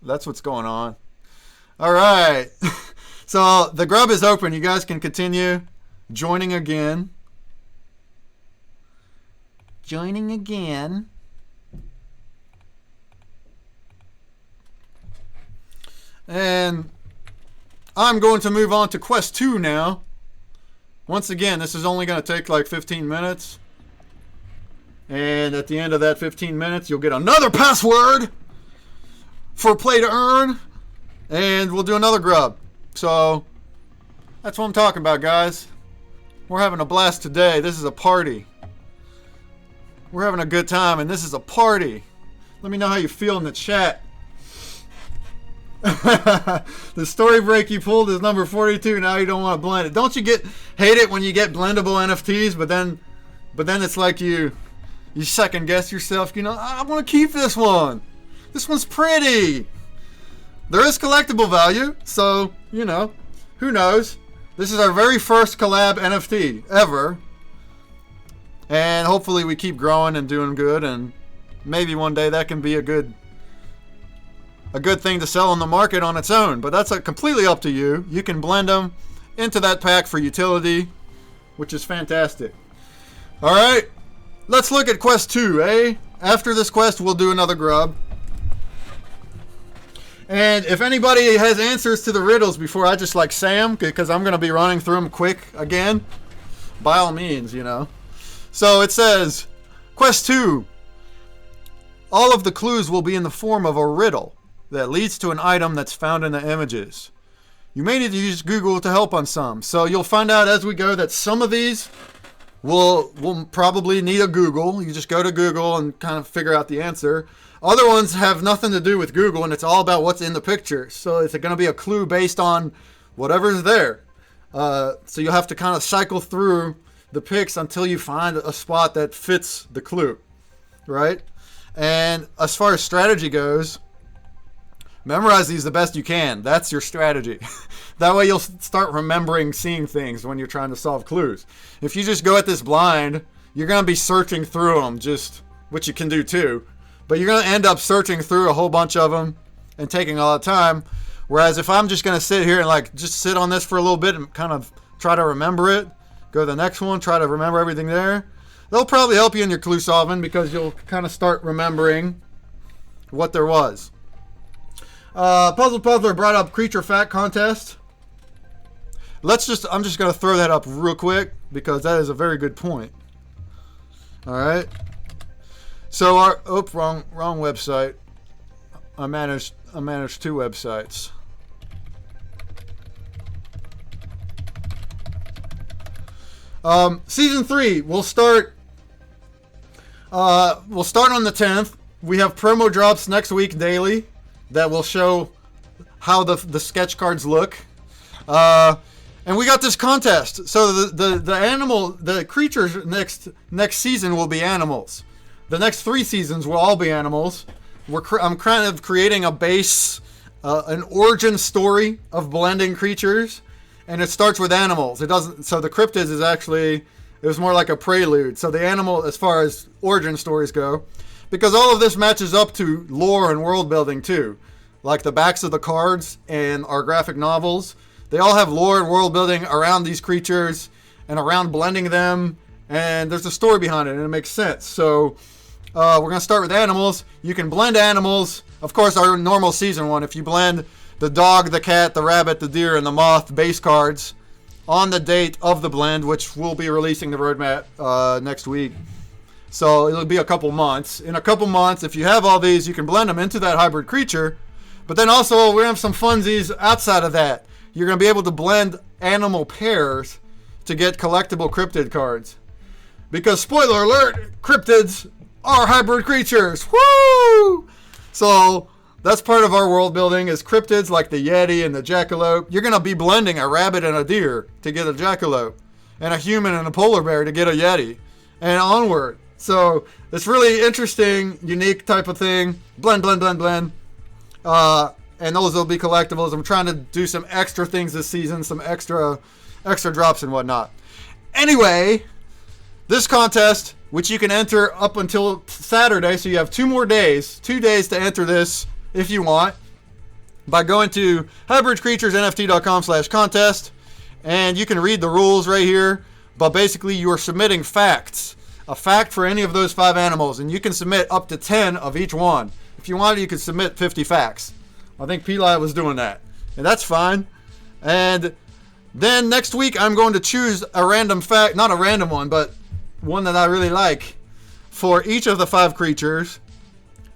A: that's what's going on. Alright. So the grub is open. You guys can continue joining again. Joining again. And I'm going to move on to Quest 2 now. Once again, this is only going to take like 15 minutes. And at the end of that 15 minutes, you'll get another password for play to earn. And we'll do another grub. So, that's what I'm talking about, guys. We're having a blast today. This is a party. We're having a good time, and this is a party. Let me know how you feel in the chat. The story break you pulled is number 42. Now you don't want to blend it. Don't you hate it when you get blendable NFTs, but then it's like you second guess yourself. You know, I want to keep this one. This one's pretty. There is collectible value, so you know, who knows? This is our very first collab NFT ever, and hopefully we keep growing and doing good, and maybe one day that can be a good thing to sell on the market on its own, but that's completely up to you. You can blend them into that pack for utility, which is fantastic. All right, let's look at Quest 2, eh? After this quest, we'll do another grub. And if anybody has answers to the riddles before I just like say them, because I'm going to be running through them quick again, by all means, you know. So it says, Quest 2, all of the clues will be in the form of a riddle that leads to an item that's found in the images. You may need to use Google to help on some. So you'll find out as we go that some of these will probably need a Google. You just go to Google and kind of figure out the answer. Other ones have nothing to do with Google, and it's all about what's in the picture. So it's going to be a clue based on whatever's there. So you'll have to kind of cycle through the pics until you find a spot that fits the clue, right? And as far as strategy goes, memorize these the best you can. That's your strategy. That way you'll start remembering seeing things when you're trying to solve clues. If you just go at this blind, you're going to be searching through them, which you can do too. But you're going to end up searching through a whole bunch of them and taking a lot of time. Whereas if I'm just going to sit here and like just sit on this for a little bit and kind of try to remember it, go to the next one, try to remember everything there, they'll probably help you in your clue solving because you'll kind of start remembering what there was. Puzzle Puzzler brought up Creature Fact Contest. I'm just going to throw that up real quick because that is a very good point. All right. So wrong website. I managed two websites. Season 3 will start. We'll start on the 10th. We have promo drops next week daily that will show how the sketch cards look. And we got this contest. So the creatures next season will be animals. The next 3 seasons will all be animals. I'm kind of creating a base, an origin story of blending creatures, and it starts with animals. It doesn't. So the cryptids is actually, it was more like a prelude. So the animal, as far as origin stories go, because all of this matches up to lore and world building too, like the backs of the cards and our graphic novels. They all have lore and world building around these creatures and around blending them, and there's a story behind it, and it makes sense. So we're going to start with animals. You can blend animals. Of course, our normal season one, if you blend the dog, the cat, the rabbit, the deer, and the moth base cards on the date of the blend, which we'll be releasing the roadmap next week, So it'll be a couple months. In a couple months, if you have all these, you can blend them into that hybrid creature. But then also, we have some funsies outside of that. You're going to be able to blend animal pairs to get collectible cryptid cards. Because, spoiler alert, cryptids are hybrid creatures. Woo! So, that's part of our world building is cryptids like the Yeti and the Jackalope. You're going to be blending a rabbit and a deer to get a Jackalope. And a human and a polar bear to get a Yeti. And onward. So, it's really interesting, unique type of thing. Blend, blend, blend, blend. And those will be collectibles. I'm trying to do some extra things this season. Some extra drops and whatnot. Anyway, this contest, which you can enter up until Saturday. So, you have 2 more days. 2 days to enter this if you want. By going to hybridcreaturesnft.com/contest. And you can read the rules right here. But basically, you are submitting facts. A fact for any of those 5 animals. And you can submit up to 10 of each one. If you wanted, you could submit 50 facts. I think Peli was doing that. And that's fine. And then next week, I'm going to choose a random fact. Not a random one, but one that I really like. For each of the 5 creatures.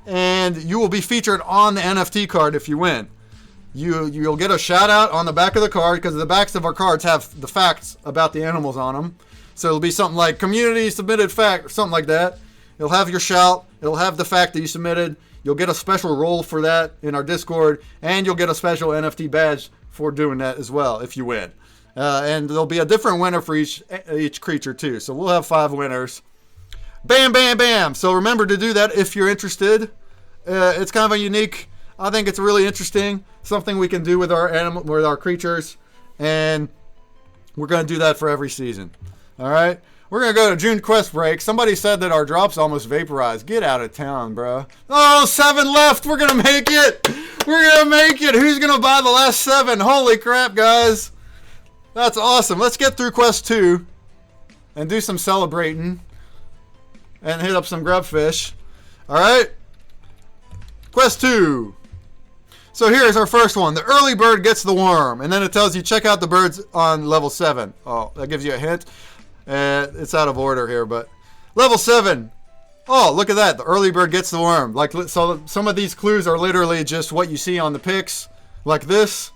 A: And you will be featured on the NFT card if you win. You'll get a shout out on the back of the card. Because the backs of our cards have the facts about the animals on them. So it'll be something like community submitted fact or something like that. It'll have your shout. It'll have the fact that you submitted. You'll get a special role for that in our Discord. And you'll get a special NFT badge for doing that as well if you win. And there'll be a different winner for each creature too. So we'll have 5 winners. Bam, bam, bam. So remember to do that if you're interested. It's kind of a unique, I think it's really interesting. Something we can do with our creatures. And we're going to do that for every season. All right, we're going to go to June QuestBreak. Somebody said that our drops almost vaporized. Get out of town, bro. Oh, 7 left. We're going to make it. We're going to make it. Who's going to buy the last 7? Holy crap, guys. That's awesome. Let's get through Quest 2 and do some celebrating and hit up some grubfish. All right, Quest 2. So here's our first one. The early bird gets the worm. And then it tells you check out the birds on level 7. Oh, that gives you a hint. It's out of order here, but level 7. Oh, look at that. The early bird gets the worm. Like, so some of these clues are literally just what you see on the pics, like this.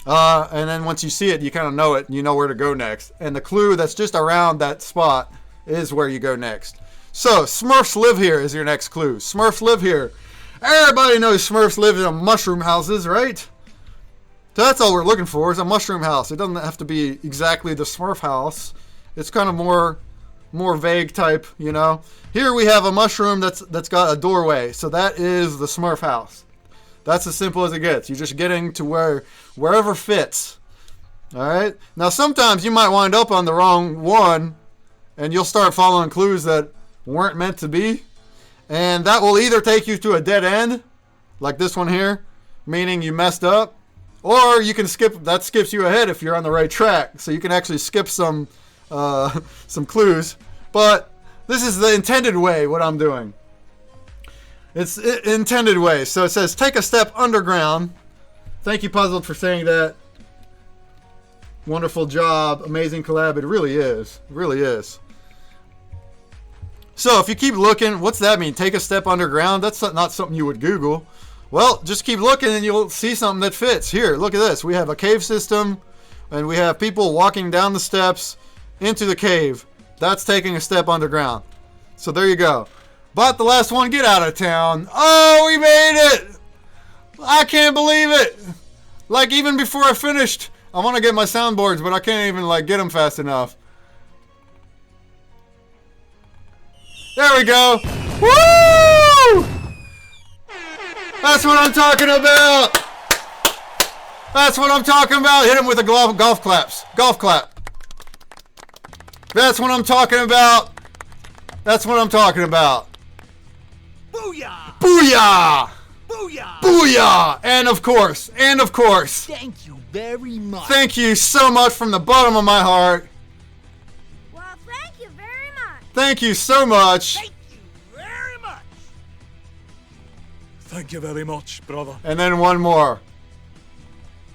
A: And then once you see it, you kind of know it, and you know where to go next. And the clue that's just around that spot is where you go next. So, Smurfs live here is your next clue. Smurfs live here. Everybody knows Smurfs live in mushroom houses, right? So that's all we're looking for is a mushroom house. It doesn't have to be exactly the Smurf house. It's kind of more vague type, you know. Here we have a mushroom that's got a doorway. So that is the Smurf house. That's as simple as it gets. You're just getting to wherever fits. All right. Now sometimes you might wind up on the wrong one, and you'll start following clues that weren't meant to be, and that will either take you to a dead end, like this one here, meaning you messed up, or you can skip. That skips you ahead if you're on the right track. So you can actually skip some clues. But this is the intended way. What I'm doing. It's intended way. So it says, take a step underground. Thank you, Puzzled, for saying that. Wonderful job. Amazing collab. It really is. It really is. So if you keep looking, what's that mean? Take a step underground? That's not something you would Google. Well, just keep looking and you'll see something that fits. Here, look at this. We have a cave system and we have people walking down the steps into the cave. That's taking a step underground. So there you go. But the last one, get out of town. Oh, we made it! I can't believe it! Like, even before I finished, I want to get my soundboards, but I can't even, like, get them fast enough. There we go! Woo! That's what I'm talking about! That's what I'm talking about! Hit him with the golf claps. Golf clap. That's what I'm talking about! That's what I'm talking about.
C: Booyah!
A: Booyah!
C: Booyah!
A: Booyah! And of course,
C: Thank you very much.
A: thank you so much from the bottom of my heart.
D: Well, thank you very much.
A: Thank you so much.
C: Thank you very much.
E: Thank you very much, brother.
A: And then one more.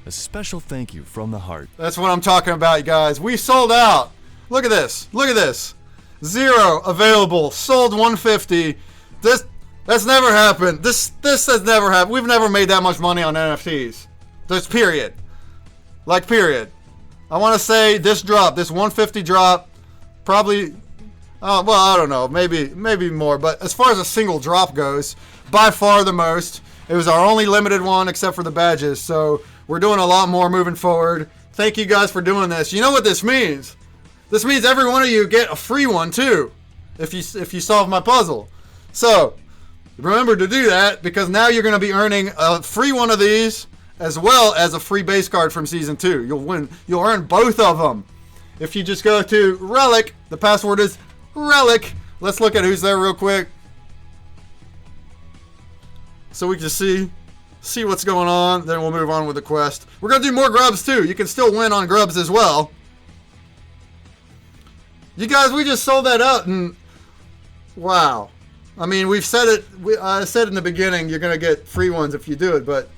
F: A special thank you from the heart.
A: That's what I'm talking about, you guys. We sold out. Look at this. Look at this. 0 available. Sold 150. That's never happened. This has never happened. We've never made that much money on NFTs. Just period. Like period. I want to say this 150 drop, probably. Well, I don't know. Maybe more. But as far as a single drop goes, by far the most. It was our only limited one, except for the badges. So we're doing a lot more moving forward. Thank you guys for doing this. You know what this means? This means every one of you get a free one too, if you solve my puzzle. So remember to do that, because now you're going to be earning a free one of these as well as a free base card from Season 2. You'll earn both of them. If you just go to Relic, the password is Relic. Let's look at who's there real quick, so we can see what's going on. Then we'll move on with the quest. We're going to do more grubs too. You can still win on grubs as well. You guys, we just sold that out, and wow. I mean, we've said it. I said in the beginning, you're going to get free ones if you do it, but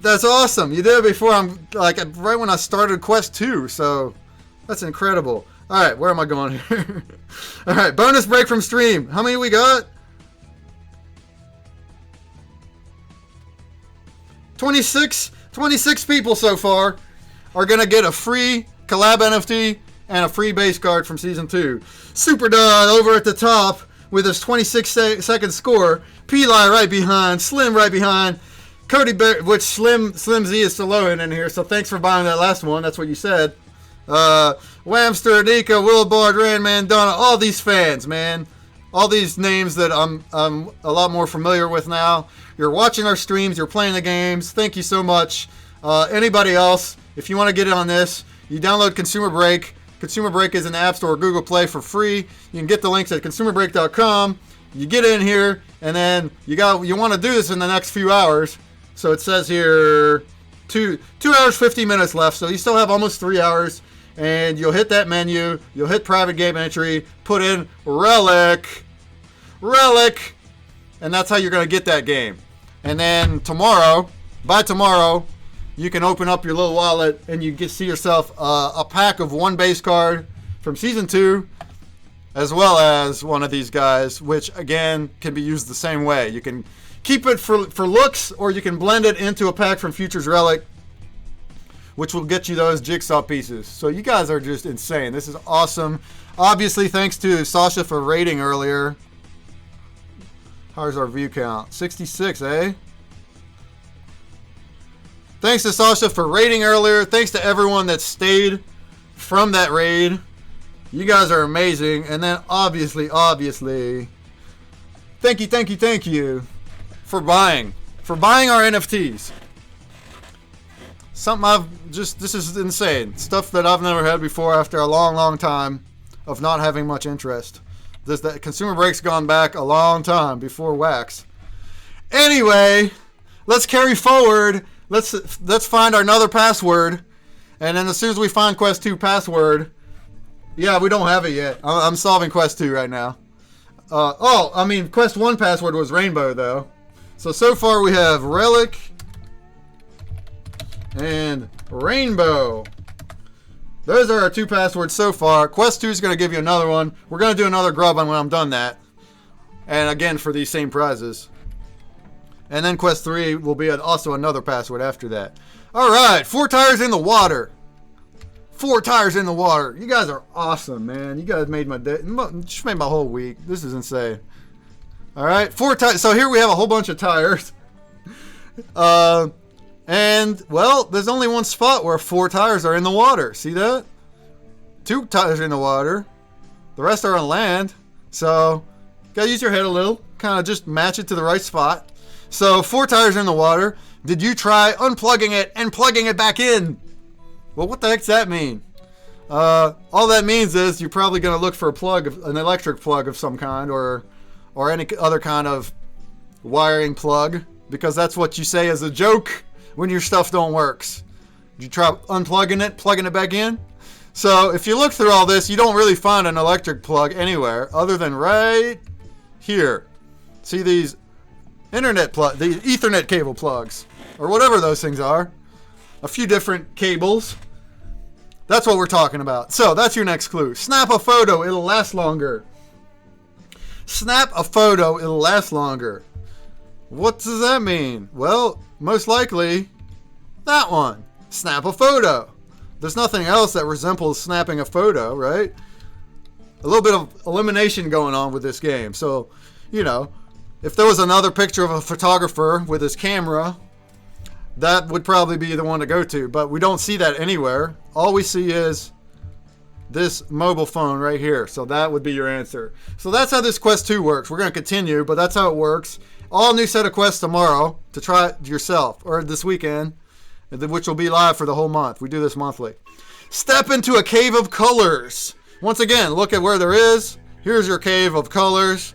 A: that's awesome. You did it before. I'm like right when I started Quest 2, so that's incredible. All right, where am I going here? All right, bonus break from stream. How many we got? 26 people so far are going to get a free Collab NFT and a free base card from Season 2. Super Dud over at the top with his 26-second score. Peli right behind. Slim right behind. Cody Bear, which Slim Z is still low in here, so thanks for buying that last one. That's what you said. Whamster, Nika, Willbard, Randman, Donna, all these fans, man. All these names that I'm a lot more familiar with now. You're watching our streams. You're playing the games. Thank you so much. Anybody else, if you want to get in on this, you download ConsumerBreak. ConsumerBreak is in the App Store or Google Play for free. You can get the links at ConsumerBreak.com. You get in here, and then you want to do this in the next few hours. So it says here 2 hours 50 minutes left. So you still have almost 3 hours. And you'll hit that menu. You'll hit private game entry. Put in Relic. And that's how you're going to get that game. And then by tomorrow, you can open up your little wallet and you see yourself a pack of 1 base card from Season 2, as well as one of these guys, which again can be used the same way. You can keep it for looks, or you can blend it into a pack from Future's Relic, which will get you those jigsaw pieces. So you guys are just insane. This is awesome. Obviously, thanks to Sasha for rating earlier. How's our view count? 66, eh? Thanks to Sasha for raiding earlier. Thanks to everyone that stayed from that raid. You guys are amazing. And then obviously, thank you for buying our NFTs. This is insane. Stuff that I've never had before after a long time of not having much interest. That ConsumerBreak's gone back a long time before Wax. Anyway, let's carry forward. Let's find another password, and then as soon as we find Quest 2 password, yeah, we don't have it yet. I'm solving Quest 2 right now. Quest 1 password was Rainbow though. So far we have Relic and Rainbow. Those are our 2 passwords so far. Quest 2 is going to give you another one. We're going to do another grub when I'm done that, and again for these same prizes. And then Quest 3 will be also another password after that. Alright, 4 tires in the water. 4 tires in the water. You guys are awesome, man. You guys made my day. Just made my whole week. This is insane. Alright, 4 tires. So here we have a whole bunch of tires. And, well, there's only one spot where 4 tires are in the water. See that? 2 tires are in the water. The rest are on land. So, gotta use your head a little. Kind of just match it to the right spot. So 4 tires in the water. Did you try unplugging it and plugging it back in? Well, what the heck does that mean? All that means is you're probably going to look for an electric plug of some kind, or any other kind of wiring plug, because that's what you say as a joke when your stuff don't works. Did you try unplugging it, plugging it back in? So if you look through all this, you don't really find an electric plug anywhere other than right here. See these the Ethernet cable plugs, or whatever those things are. A few different cables. That's what we're talking about. So that's your next clue. Snap a photo, it'll last longer. Snap a photo, it'll last longer. What does that mean? Well, most likely that one. Snap a photo. There's nothing else that resembles snapping a photo, right? A little bit of elimination going on with this game. So, you know, if there was another picture of a photographer with his camera, that would probably be the one to go to. But we don't see that anywhere. All we see is this mobile phone right here. So that would be your answer. So that's how this quest 2 works. We're going to continue, but that's how it works. All new set of quests tomorrow to try it yourself, or this weekend, which will be live for the whole month. We do this monthly. Step into a cave of colors. Once again, look at where there is. Here's your cave of colors.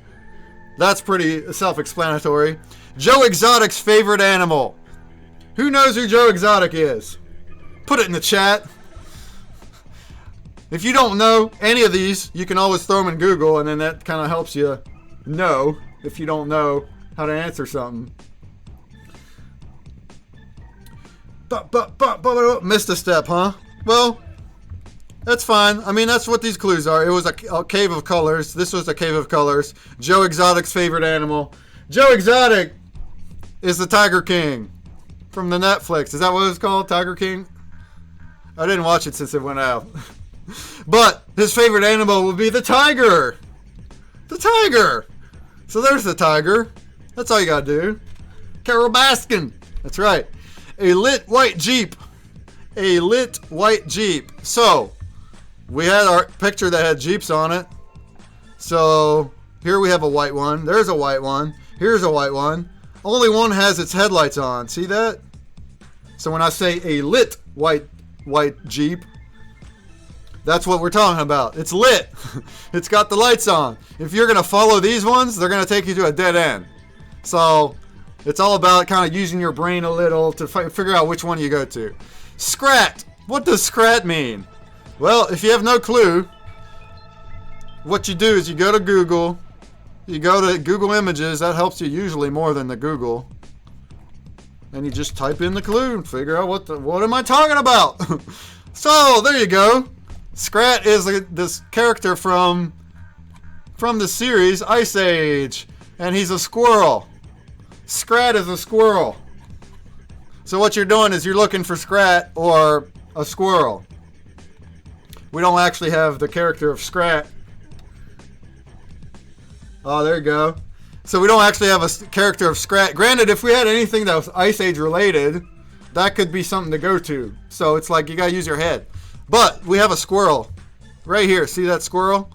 A: That's pretty self-explanatory. Joe Exotic's favorite animal. Who knows who Joe Exotic is? Put it in the chat. If you don't know any of these, you can always throw them in Google, and then that kind of helps you know if you don't know how to answer something. Missed a step, huh? Well, that's fine. I mean, that's what these clues are. It was a cave of colors. This was a cave of colors. Joe Exotic's favorite animal. Joe Exotic is the Tiger King from the Netflix. Is that what it's called? Tiger King? I didn't watch it since it went out. But his favorite animal would be the tiger. The tiger. So there's the tiger. That's all you gotta do. Carol Baskin. That's right. A lit white Jeep. A lit white Jeep. So, we had our picture that had Jeeps on it. So, here we have a white one. There's a white one. Here's a white one. Only one has its headlights on. See that? So when I say a lit white Jeep, that's what we're talking about. It's lit. It's got the lights on. If you're going to follow these ones, they're going to take you to a dead end. So, it's all about kind of using your brain a little to figure out which one you go to. Scrat. What does scrat mean? Well, if you have no clue, what you do is you go to Google. You go to Google Images. That helps you usually more than the Google. And you just type in the clue and figure out what am I talking about? So, there you go. Scrat is this character from the series Ice Age. And he's a squirrel. Scrat is a squirrel. So what you're doing is you're looking for Scrat or a squirrel. We don't actually have the character of Scrat. Oh, there you go. So we don't actually have a character of Scrat. Granted, if we had anything that was Ice Age related, that could be something to go to. So it's like you gotta use your head. But we have a squirrel right here. See that squirrel?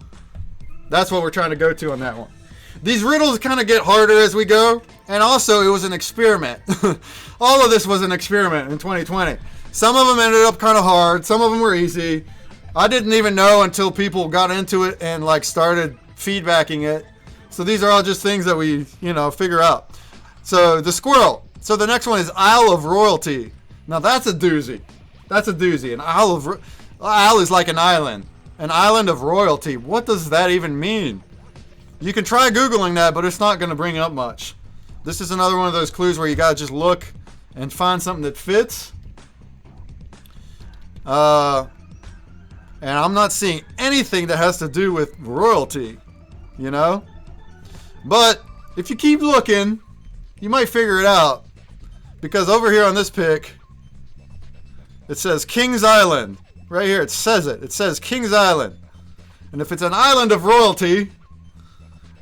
A: That's what we're trying to go to on that one. These riddles kind of get harder as we go. And also, it was an experiment. All of this was an experiment in 2020. Some of them ended up kind of hard. Some of them were easy. I didn't even know until people got into it and like started feedbacking it. So these are all just things that we, figure out. So the squirrel. So the next one is Isle of Royalty. Now that's a doozy. That's a doozy. An Isle is like an island. An island of royalty. What does that even mean? You can try Googling that, but it's not going to bring up much. This is another one of those clues where you got to just look and find something that fits. And I'm not seeing anything that has to do with royalty, But if you keep looking, you might figure it out. Because over here on this pic, it says King's Island. Right here, it says it. It says King's Island. And if it's an island of royalty,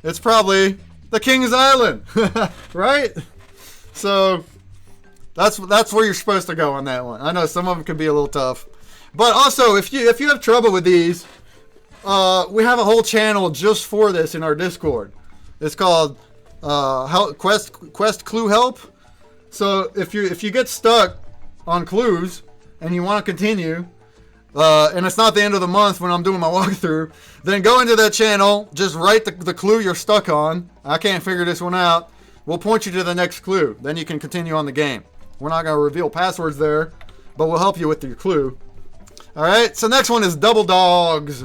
A: it's probably the King's Island, right? So that's where you're supposed to go on that one. I know some of them can be a little tough, but also if you have trouble with these, we have a whole channel just for this in our Discord. It's called Quest Clue Help. So if you get stuck on clues and you want to continue, and it's not the end of the month when I'm doing my walkthrough, then go into that channel, just write the clue you're stuck on. I can't figure this one out. We'll point you to the next clue. Then you can continue on the game. We're not going to reveal passwords there, but we'll help you with your clue. Alright, so next one is double dogs.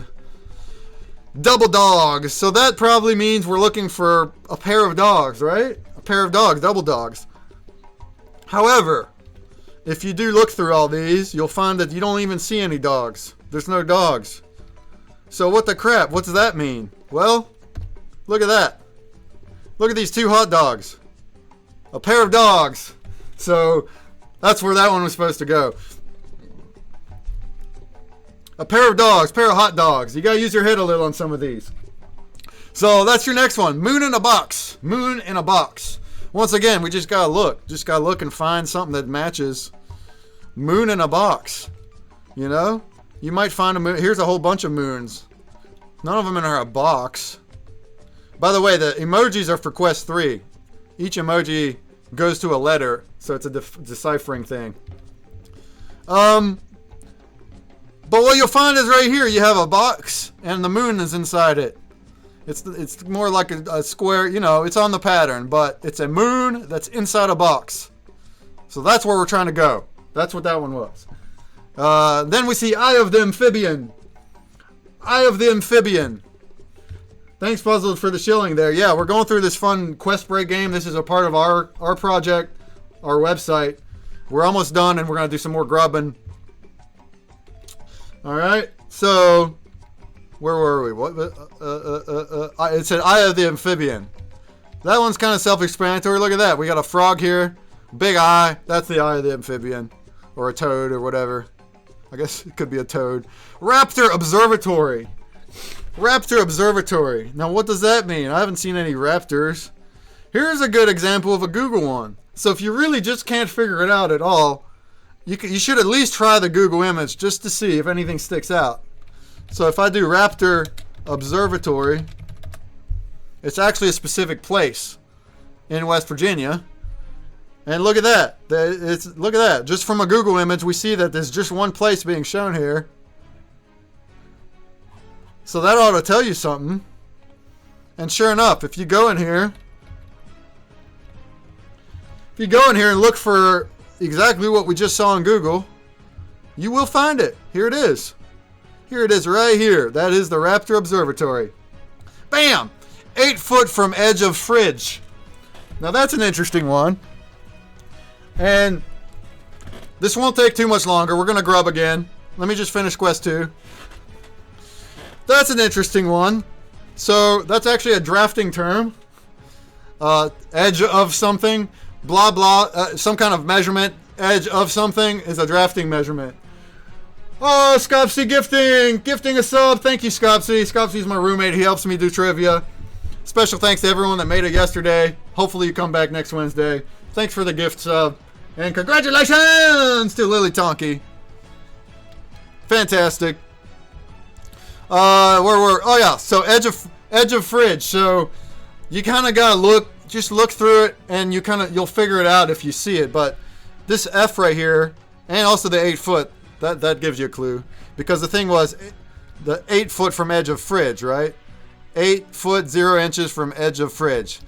A: Double dogs. So that probably means we're looking for a pair of dogs, right? A pair of dogs, double dogs. However, if you do look through all these, you'll find that you don't even see any dogs. There's no dogs. So what the crap? What does that mean? Well, look at that. Look at these 2 hot dogs. A pair of dogs. So that's where that one was supposed to go. A pair of dogs, pair of hot dogs. You gotta use your head a little on some of these. So that's your next one. Moon in a box. Moon in a box. Once again, we just gotta look. Just gotta look and find something that matches. Moon in a box. You know? You might find a moon. Here's a whole bunch of moons. None of them in a box. By the way, the emojis are for Quest 3. Each emoji goes to a letter, so it's a deciphering thing. But what you'll find is right here, you have a box, and the moon is inside it. It's more like a square, you know, it's on the pattern, but it's a moon that's inside a box. So that's where we're trying to go. That's what that one was. Then we see Eye of the Amphibian. Eye of the Amphibian. Thanks, Puzzled, for the shilling there. Yeah, we're going through this fun QuestBreak game. This is a part of our project, our website. We're almost done, and we're going to do some more grubbing. All right, so where were we? What? It said Eye of the Amphibian. That one's kind of self-explanatory. Look at that. We got a frog here, big eye. That's the Eye of the Amphibian, or a toad, or whatever. I guess it could be a toad. Raptor Observatory. Raptor Observatory. Now, what does that mean? I haven't seen any raptors. Here's a good example of a Google one. So if you really just can't figure it out at all, you should at least try the Google image just to see if anything sticks out. So if I do Raptor Observatory, it's actually a specific place in West Virginia. And look at that. Look at that. Just from a Google image, we see that there's just one place being shown here. So that ought to tell you something. And sure enough, if you go in here, and look for exactly what we just saw on Google, you will find it. Here it is. Here it is right here. That is the Raptor Observatory. Bam! 8 foot from edge of fridge. Now that's an interesting one. And this won't take too much longer. We're going to grub again. Let me just finish Quest 2. That's an interesting one. So that's actually a drafting term. Edge of something. Blah, blah. Some kind of measurement. Edge of something is a drafting measurement. Oh, Scopsy gifting a sub. Thank you, Scopsy. Scopsy's my roommate. He helps me do trivia. Special thanks to everyone that made it yesterday. Hopefully you come back next Wednesday. Thanks for the gift sub. And congratulations to Lily Tonky. Fantastic. Oh yeah, so edge of fridge. So you kind of gotta just look through it, and you'll figure it out if you see it. But this F right here, and also the 8 foot, that gives you a clue, because the thing was the 8 foot from edge of fridge, right? 8 foot 0 inches from edge of fridge.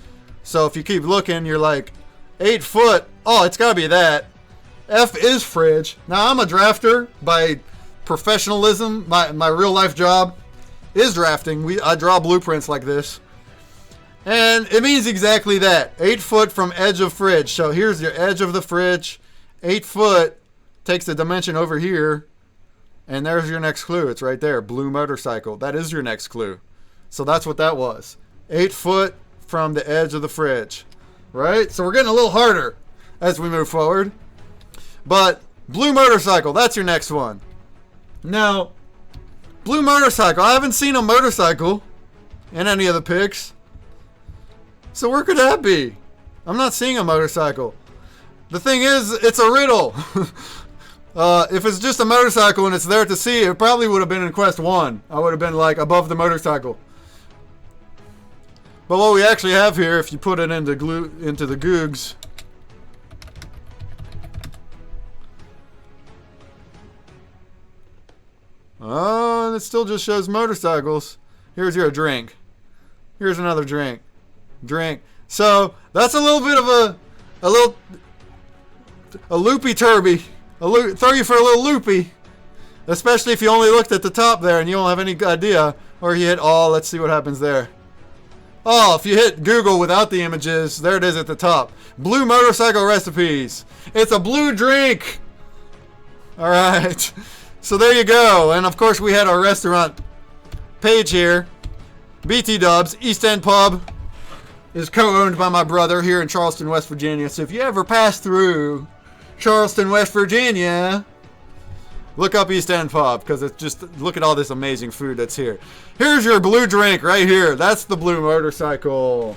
A: So if you keep looking, you're like 8 foot. Oh, it's gotta be that. F is fridge. Now I'm a drafter by professionalism. My real life job is drafting. I draw blueprints like this, and it means exactly that. 8 foot from edge of fridge. So here's your edge of the fridge. 8 foot takes the dimension over here, and there's your next clue. It's right there. Blue motorcycle. That is your next clue. So that's what that was. 8 foot from the edge of the fridge. Right? So we're getting a little harder as we move forward. But blue motorcycle, that's your next one. Now, blue motorcycle. I haven't seen a motorcycle in any of the pics. So where could that be? I'm not seeing a motorcycle. The thing is, it's a riddle. If it's just a motorcycle and it's there to see, it probably would have been in Quest 1. I would have been like above the motorcycle. But what we actually have here, if you put it into the Googs, oh, and it still just shows motorcycles. Here's your drink. Here's another drink. So that's a little bit of a loopy turby. Throw you for a little loopy, especially if you only looked at the top there and you don't have any idea, or you hit all. Let's see what happens there. Oh, if you hit Google without the images, there it is at the top. Blue motorcycle recipes. It's a blue drink. All right. So there you go. And of course we had our restaurant page here. BT Dubs, East End Pub is co-owned by my brother here in Charleston, West Virginia. So if you ever pass through Charleston, West Virginia, look up East End Pub, because it's just, look at all this amazing food that's here. Here's your blue drink right here. That's the blue motorcycle.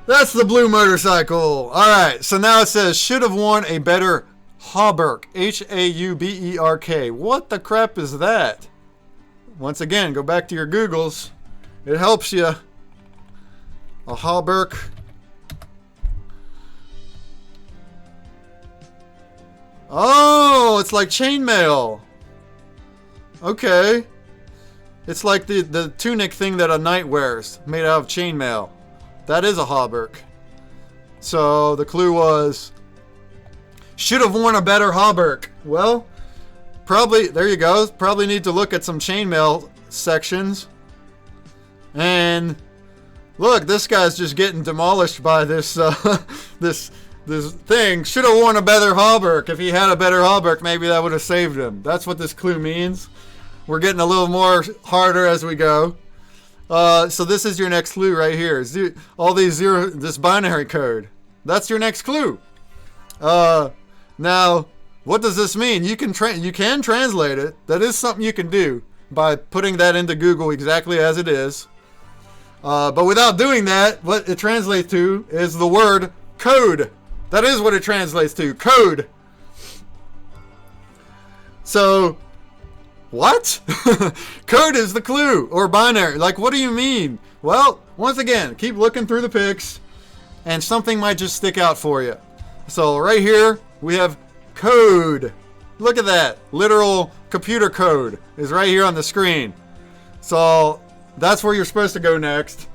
A: That's the blue motorcycle. Alright, so now it says, should have worn a better hauberk. H-A-U-B-E-R-K. What the crap is that? Once again, go back to your Googles. It helps you. A hauberk. Oh, it's like chainmail. Okay. It's like the tunic thing that a knight wears, made out of chainmail. That is a hauberk. So the clue was, should have worn a better hauberk. Well, probably, there you go. Probably need to look at some chainmail sections. And look, this guy's just getting demolished by this this thing. Should have worn a better hauberk. If he had a better hauberk, maybe that would have saved him. That's what this clue means. We're getting a little more harder as we go. So this is your next clue right here. All these zero, this binary code. That's your next clue. Now, what does this mean? You can translate it. That is something you can do by putting that into Google exactly as it is. But without doing that, what it translates to is the word code. That is what it translates to. Code. So, what? Code is the clue, or binary. Like, what do you mean? Well, once again, keep looking through the pics, and something might just stick out for you. So, right here, we have code. Look at that. Literal computer code is right here on the screen. So, that's where you're supposed to go next.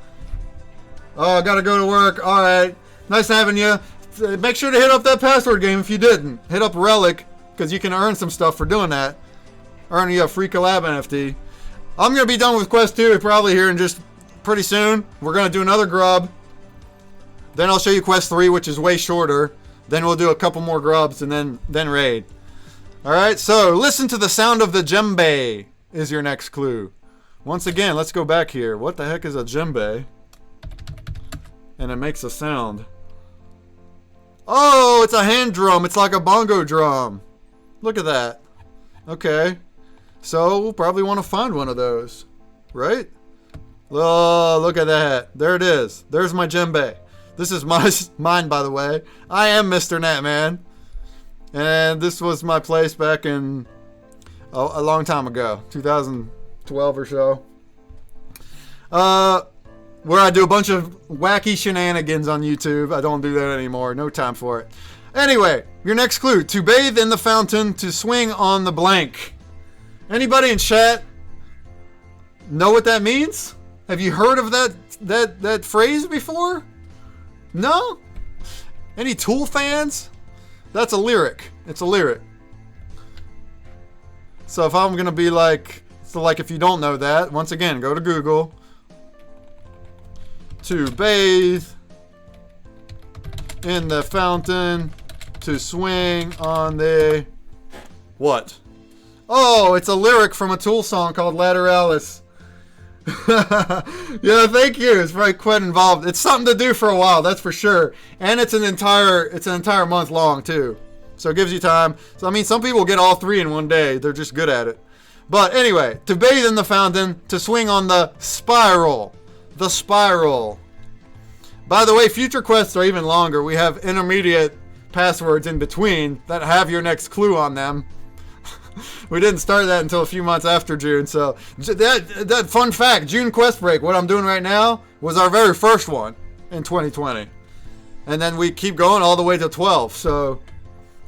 A: Oh, I gotta go to work. Alright. Nice having you. Make sure to hit up that password game if you didn't. Hit up Relic, because you can earn some stuff for doing that. Earn you a free Collab NFT. I'm going to be done with Quest 2 probably here in just pretty soon. We're going to do another grub. Then I'll show you Quest 3, which is way shorter. Then we'll do a couple more grubs and then raid. Alright, so listen to the sound of the djembe is your next clue. Once again, let's go back here. What the heck is a djembe? And it makes a sound. Oh, it's a hand drum. It's like a bongo drum. Look at that. Okay. So, we'll probably want to find one of those. Right? Oh, look at that. There it is. There's my djembe. This is mine, by the way. I am Mr. Natman. And this was my place back in a long time ago. 2012 or so. Where I do a bunch of wacky shenanigans on YouTube. I don't do that anymore. No time for it. Anyway, your next clue. To bathe in the fountain, to swing on the blank. Anybody in chat know what that means? Have you heard of that phrase before? No? Any Tool fans? That's a lyric. It's a lyric. So if I'm gonna be like, if you don't know that, once again, go to Google. To bathe in the fountain, to swing on the what? Oh, it's a lyric from a Tool song called Lateralis. Yeah, thank you. It's very quite involved. It's something to do for a while, that's for sure. And it's an entire month long too. So it gives you time. So I mean, some people get all three in one day. They're just good at it. But anyway, to bathe in the fountain, to swing on the spiral. The spiral. By the way, future quests are even longer. We have intermediate passwords in between that have your next clue on them. We didn't start that until a few months after June. So that fun fact, June QuestBreak, what I'm doing right now, was our very first one in 2020. And then we keep going all the way to 12. So,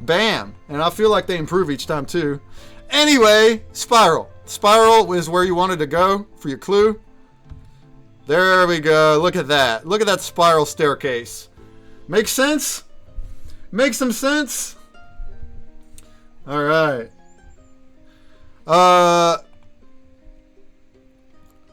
A: bam. And I feel like they improve each time too. Anyway, spiral. Spiral is where you wanted to go for your clue. There we go. Look at that. Look at that spiral staircase. Makes sense? Makes some sense? Alright.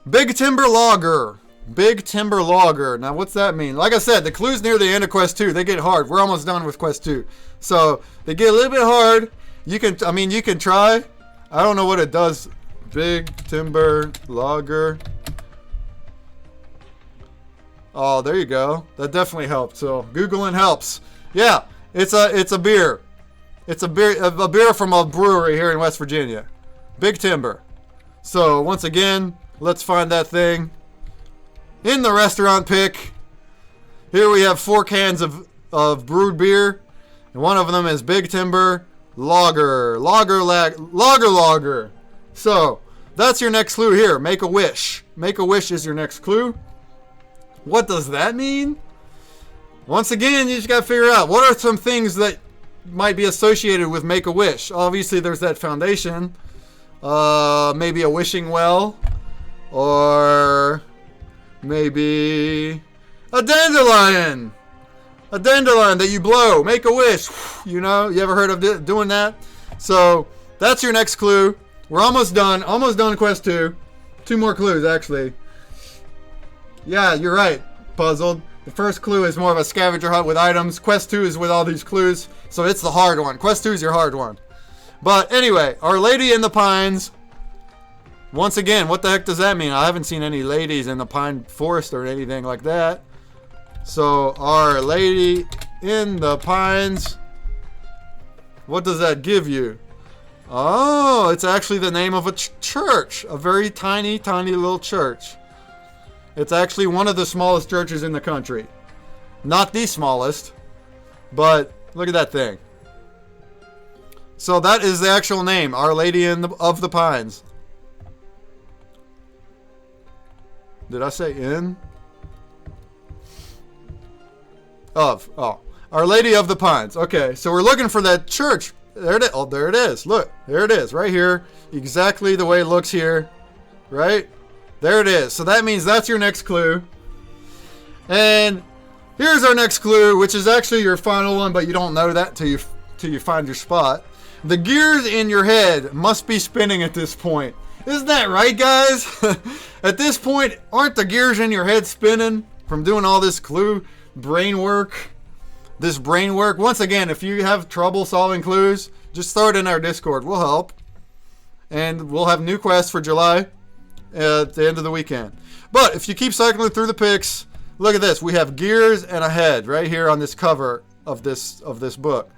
A: Big Timber Logger. Big Timber Logger. Now, what's that mean? Like I said, the clues near the end of Quest 2, they get hard. We're almost done with Quest 2. So, they get a little bit hard. You can, I mean, you can try. I don't know what it does. Big timber lager. Oh, there you go. That definitely helped. So Googling helps. Yeah, it's a beer. It's a beer from a brewery here in West Virginia. Big Timber. So once again, let's find that thing. In the restaurant pick, here we have 4 cans of brewed beer, and one of them is Big Timber Lager. Lager. So that's your next clue here. Make a wish. Make a wish is your next clue. What does that mean? Once again, you just got to figure out what are some things that might be associated with Make a Wish. Obviously, there's that foundation. Maybe a wishing well, or maybe a dandelion. A dandelion that you blow. Make a wish. You know, you ever heard of doing that? So that's your next clue. We're almost done. Almost done quest 2. 2 more clues, actually. Yeah, you're right. Puzzled. The first clue is more of a scavenger hunt with items. Quest 2 is with all these clues. So it's the hard one. Quest 2 is your hard one. But anyway, Our Lady in the Pines. Once again, what the heck does that mean? I haven't seen any ladies in the pine forest or anything like that. So Our Lady in the Pines. What does that give you? Oh, it's actually the name of a church. A very tiny, tiny little church. It's actually one of the smallest churches in the country. Not the smallest, but look at that thing. So that is the actual name, Our Lady of the Pines. Did I say in? Of. Oh. Our Lady of the Pines. Okay, so we're looking for that church. There it is. Oh, there it is. Look, there it is, right here. Exactly the way it looks here. Right? There it is. So that means that's your next clue. And here's our next clue, which is actually your final one, but you don't know that till you find your spot. The gears in your head must be spinning at this point. Isn't that right, guys? At this point, aren't the gears in your head spinning from doing all this clue brain work? This brain work. Once again, if you have trouble solving clues, just throw it in our Discord. We'll help. And we'll have new quests for July at the end of the weekend. But if you keep cycling through the picks, look at this. We have gears and a head right here on this cover of this book.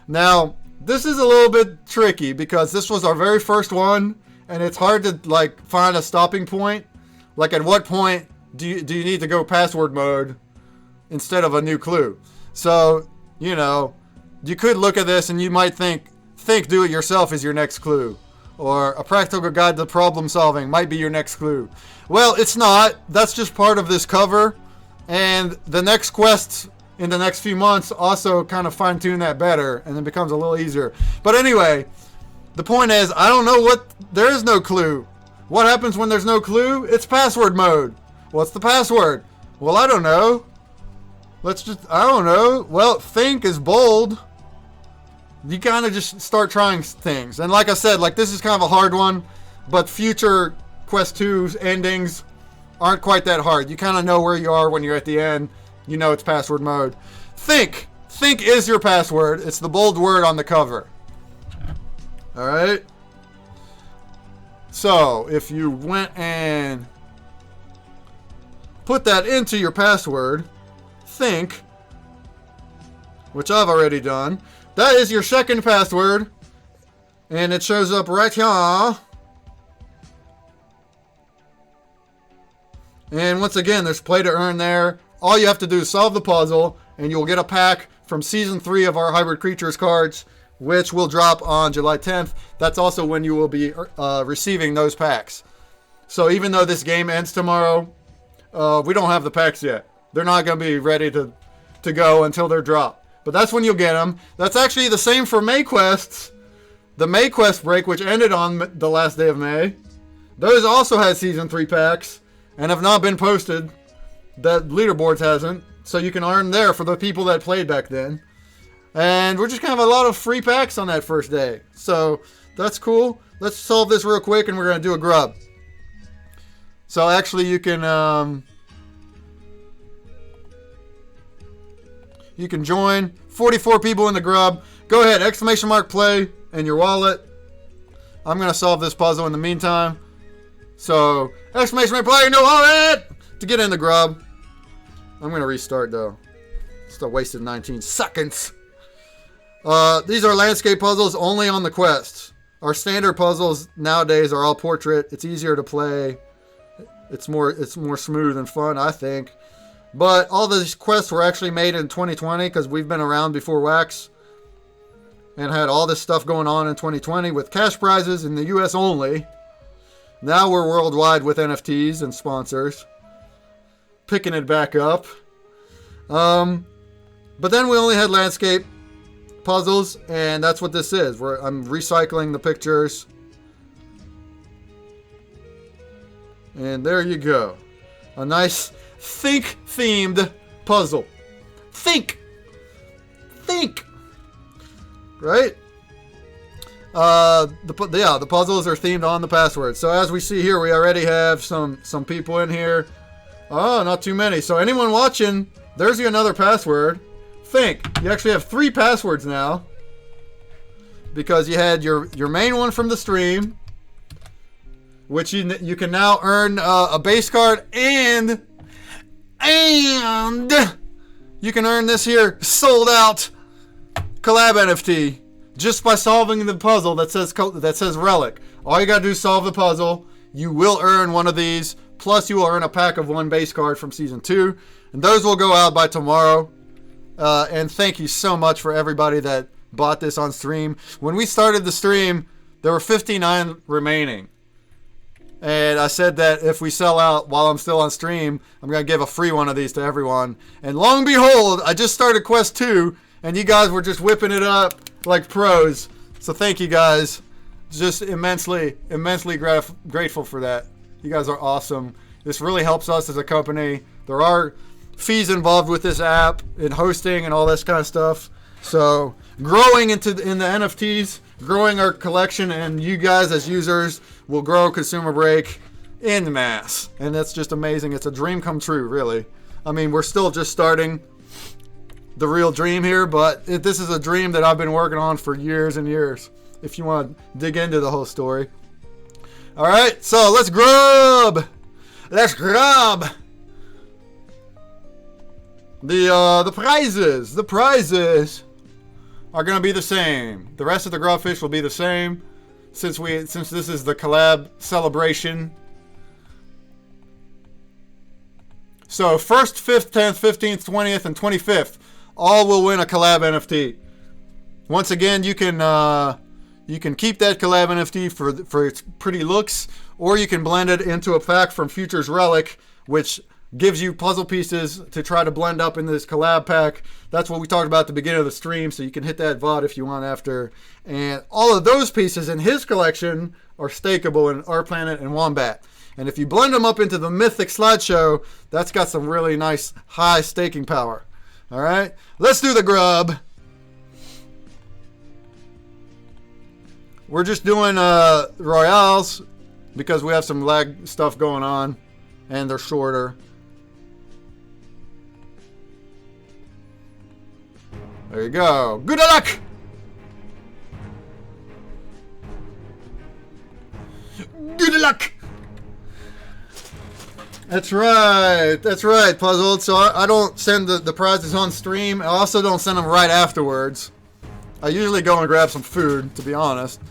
A: Now, this is a little bit tricky because this was our very first one, and it's hard to like find a stopping point. Like, at what point do you need to go password mode instead of a new clue? So, you know, you could look at this and you might think do it yourself is your next clue. Or a practical guide to problem solving might be your next clue. Well, it's not. That's just part of this cover. And the next quests in the next few months also kind of fine tune that better, and then becomes a little easier. But anyway, the point is, I don't know there is no clue. What happens when there's no clue? It's password mode. What's the password? Well, I don't know. I don't know. Well, think is bold. You kind of just start trying things. And like I said, like, this is kind of a hard one, but future Quest 2's endings aren't quite that hard. You kind of know where you are when you're at the end. You know it's password mode. Think. Think is your password. It's the bold word on the cover. Alright? So, if you went and put that into your password, think, which I've already done, that is your second password, and it shows up right here. And once again, there's play to earn there. All you have to do is solve the puzzle, and you'll get a pack from Season 3 of our Hybrid Creatures cards, which will drop on July 10th. That's also when you will be receiving those packs. So even though this game ends tomorrow, we don't have the packs yet. They're not going to be ready to go until they're dropped. But that's when you'll get them. That's actually the same for May quests. The May QuestBreak, which ended on the last day of May. Those also had Season 3 packs and have not been posted. That leaderboards hasn't. So you can earn there for the people that played back then. And we're just kind of a lot of free packs on that first day. So that's cool. Let's solve this real quick and we're going to do a grub. So actually you can join. 44 people in the grub. Go ahead, !play, in your wallet. I'm going to solve this puzzle in the meantime. So, exclamation mark player, no wallet! To get in the grub. I'm going to restart though. Still wasted 19 seconds. These are landscape puzzles only on the quests. Our standard puzzles nowadays are all portrait. It's easier to play. It's more smooth and fun, I think. But all these quests were actually made in 2020 because we've been around before Wax and had all this stuff going on in 2020 with cash prizes in the US only. Now we're worldwide with NFTs and sponsors. Picking it back up. But then we only had landscape puzzles, and that's what this is. I'm recycling the pictures. And there you go. A nice think-themed puzzle. Think! Right? The puzzles are themed on the password. So as we see here, we already have some people in here. Oh, not too many. So anyone watching, there's another password. Think. You actually have 3 passwords now. Because you had your main one from the stream, which you can now earn a base card, and you can earn this here sold out Collab NFT just by solving the puzzle that says Relic. All you gotta do is solve the puzzle. You will earn one of these, plus you will earn a pack of 1 base card from season 2, and those will go out by tomorrow. And thank you so much for everybody that bought this on stream. When we started the stream, there were 59 remaining. And I said that if we sell out while I'm still on stream, I'm going to give a free one of these to everyone. And lo and behold, I just started Quest 2, and you guys were just whipping it up like pros. So thank you guys. Just immensely grateful for that. You guys are awesome. This really helps us as a company. There are fees involved with this app and hosting and all this kind of stuff. So growing in the NFTs, growing our collection, and you guys as users will grow ConsumerBreak in mass. And that's just amazing. It's a dream come true, really. I mean, we're still just starting the real dream here, but this is a dream that I've been working on for years and years, if you want to dig into the whole story. All right, so let's grub. Let's grub. The prizes are going to be the same. The rest of the grubfish will be the same since this is the collab celebration. So 1st, 5th, 10th, 15th, 20th, and 25th all will win a collab NFT. Once again, you can keep that collab NFT for its pretty looks, or you can blend it into a pack from Future's Relic, which gives you puzzle pieces to try to blend up in this collab pack. That's what we talked about at the beginning of the stream, so you can hit that VOD if you want after. And all of those pieces in his collection are stakeable in Our Planet and Wombat. And if you blend them up into the Mythic slideshow, that's got some really nice high staking power. All right, let's do the grub. We're just doing royales because we have some lag stuff going on, and they're shorter. There you go. Good luck! Good luck! That's right, Puzzled. So I don't send the prizes on stream. I also don't send them right afterwards. I usually go and grab some food, to be honest.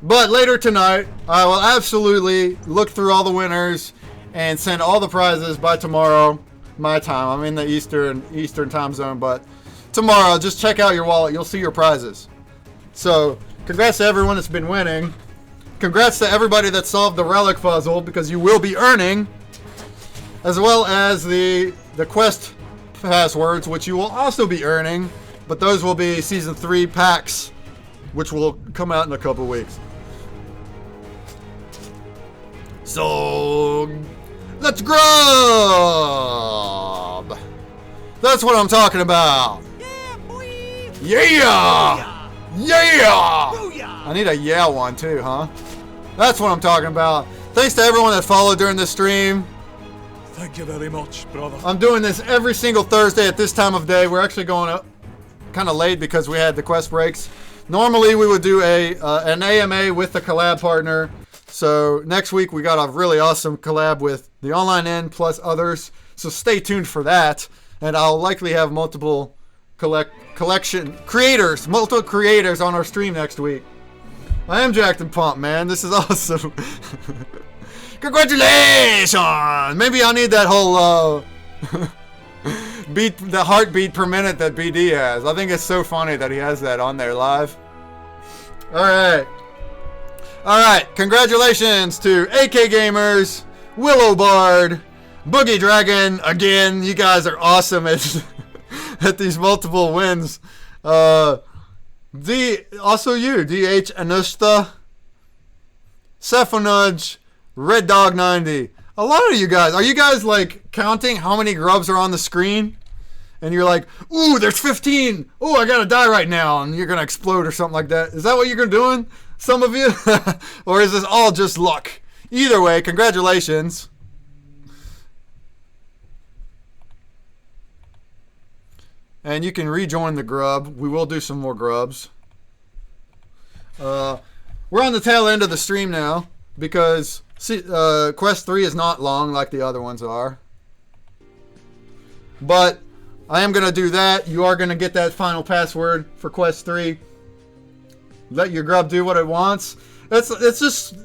A: But later tonight, I will absolutely look through all the winners and send all the prizes by tomorrow, my time. I'm in the Eastern time zone, but tomorrow, just check out your wallet. You'll see your prizes. So, congrats to everyone that's been winning. Congrats to everybody that solved the Relic puzzle, because you will be earning, as well as the quest passwords, which you will also be earning, but those will be Season 3 packs, which will come out in a couple weeks. So, let's grub! That's what I'm talking about.
C: Yeah, boy!
A: Yeah! Yeah!
C: Booyah!
A: I need a yeah one too, huh? That's what I'm talking about. Thanks to everyone that followed during this stream.
F: Thank you very much, brother.
A: I'm doing this every single Thursday at this time of day. We're actually going up kind of late because we had the quest breaks. Normally we would do an AMA with the collab partner. So next week we got a really awesome collab with the Online Inn plus others. So stay tuned for that. And I'll likely have multiple multiple creators on our stream next week. I am jacked and pumped, man. This is awesome. Congratulations! Maybe I'll need that whole the heartbeat per minute that BD has. I think it's so funny that he has that on there live. Alright, congratulations to AK Gamers, Willow Bard, Boogie Dragon. Again, you guys are awesome at at these multiple wins. Also you, DH Anusta, Cephanudge, Red Dog 90. A lot of you guys, are you guys like counting how many grubs are on the screen? And you're like, ooh, there's 15. Oh, I gotta die right now, and you're gonna explode or something like that. Is that what you're doing? Some of you? Or is this all just luck? Either way, congratulations. And you can rejoin the grub. We will do some more grubs. We're on the tail end of the stream now because Quest 3 is not long like the other ones are. But I am going to do that. You are going to get that final password for Quest 3. Let your grub do what it wants. It's just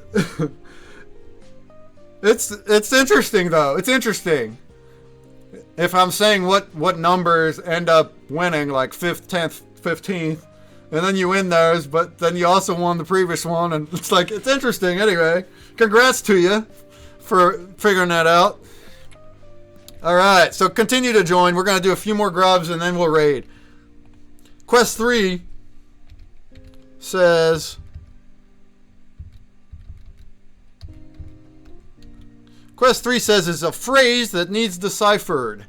A: it's interesting though. It's interesting. If I'm saying what numbers end up winning, like 5th, 10th, 15th, and then you win those, but then you also won the previous one, and it's like, it's interesting anyway. Congrats to you for figuring that out. Alright, so continue to join. We're going to do a few more grubs, and then we'll raid. Quest 3 says... Quest 3 says is a phrase that needs deciphered.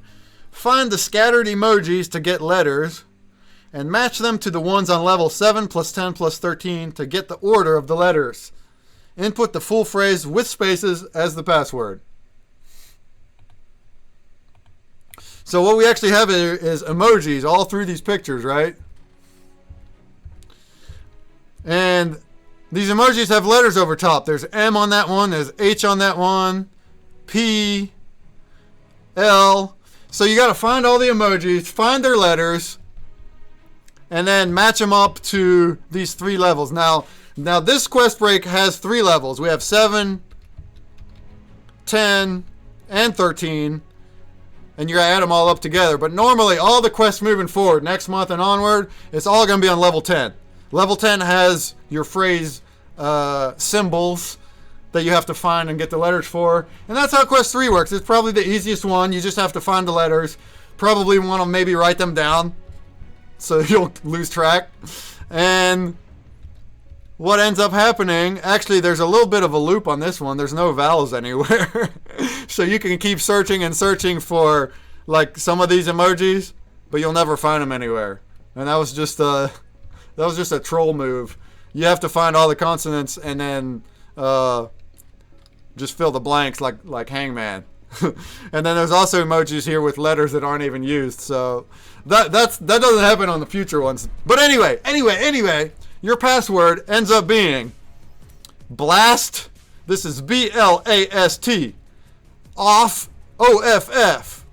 A: Find the scattered emojis to get letters and match them to the ones on level 7 plus 10 plus 13 to get the order of the letters. Input the full phrase with spaces as the password. So what we actually have here is emojis all through these pictures, right? And these emojis have letters over top. There's M on that one, there's H on that one, P, L. So you got to find all the emojis, find their letters, and then match them up to these 3 levels. Now this quest break has 3 levels. We have 7, 10, and 13. And you're going to add them all up together. But normally, all the quests moving forward, next month and onward, it's all going to be on level 10. Level 10 has your phrase symbols that you have to find and get the letters for. And that's how Quest 3 works. It's probably the easiest one. You just have to find the letters. Probably want to maybe write them down so you'll lose track. And what ends up happening, actually there's a little bit of a loop on this one. There's no vowels anywhere. So you can keep searching and searching for like some of these emojis, but you'll never find them anywhere. And that was just a troll move. You have to find all the consonants and then just fill the blanks like Hangman. And then there's also emojis here with letters that aren't even used. So that doesn't happen on the future ones. But anyway, your password ends up being blast. This is BLAST off OFF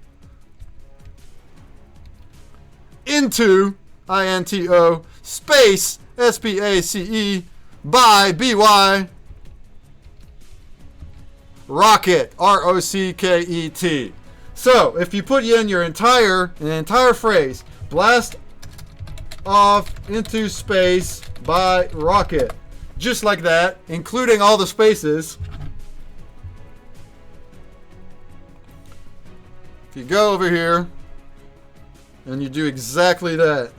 A: into INTO space SPACE by BY rocket ROCKET. So if you put in your entire phrase, blast off into space by rocket, just like that, including all the spaces. If you go over here and you do exactly that,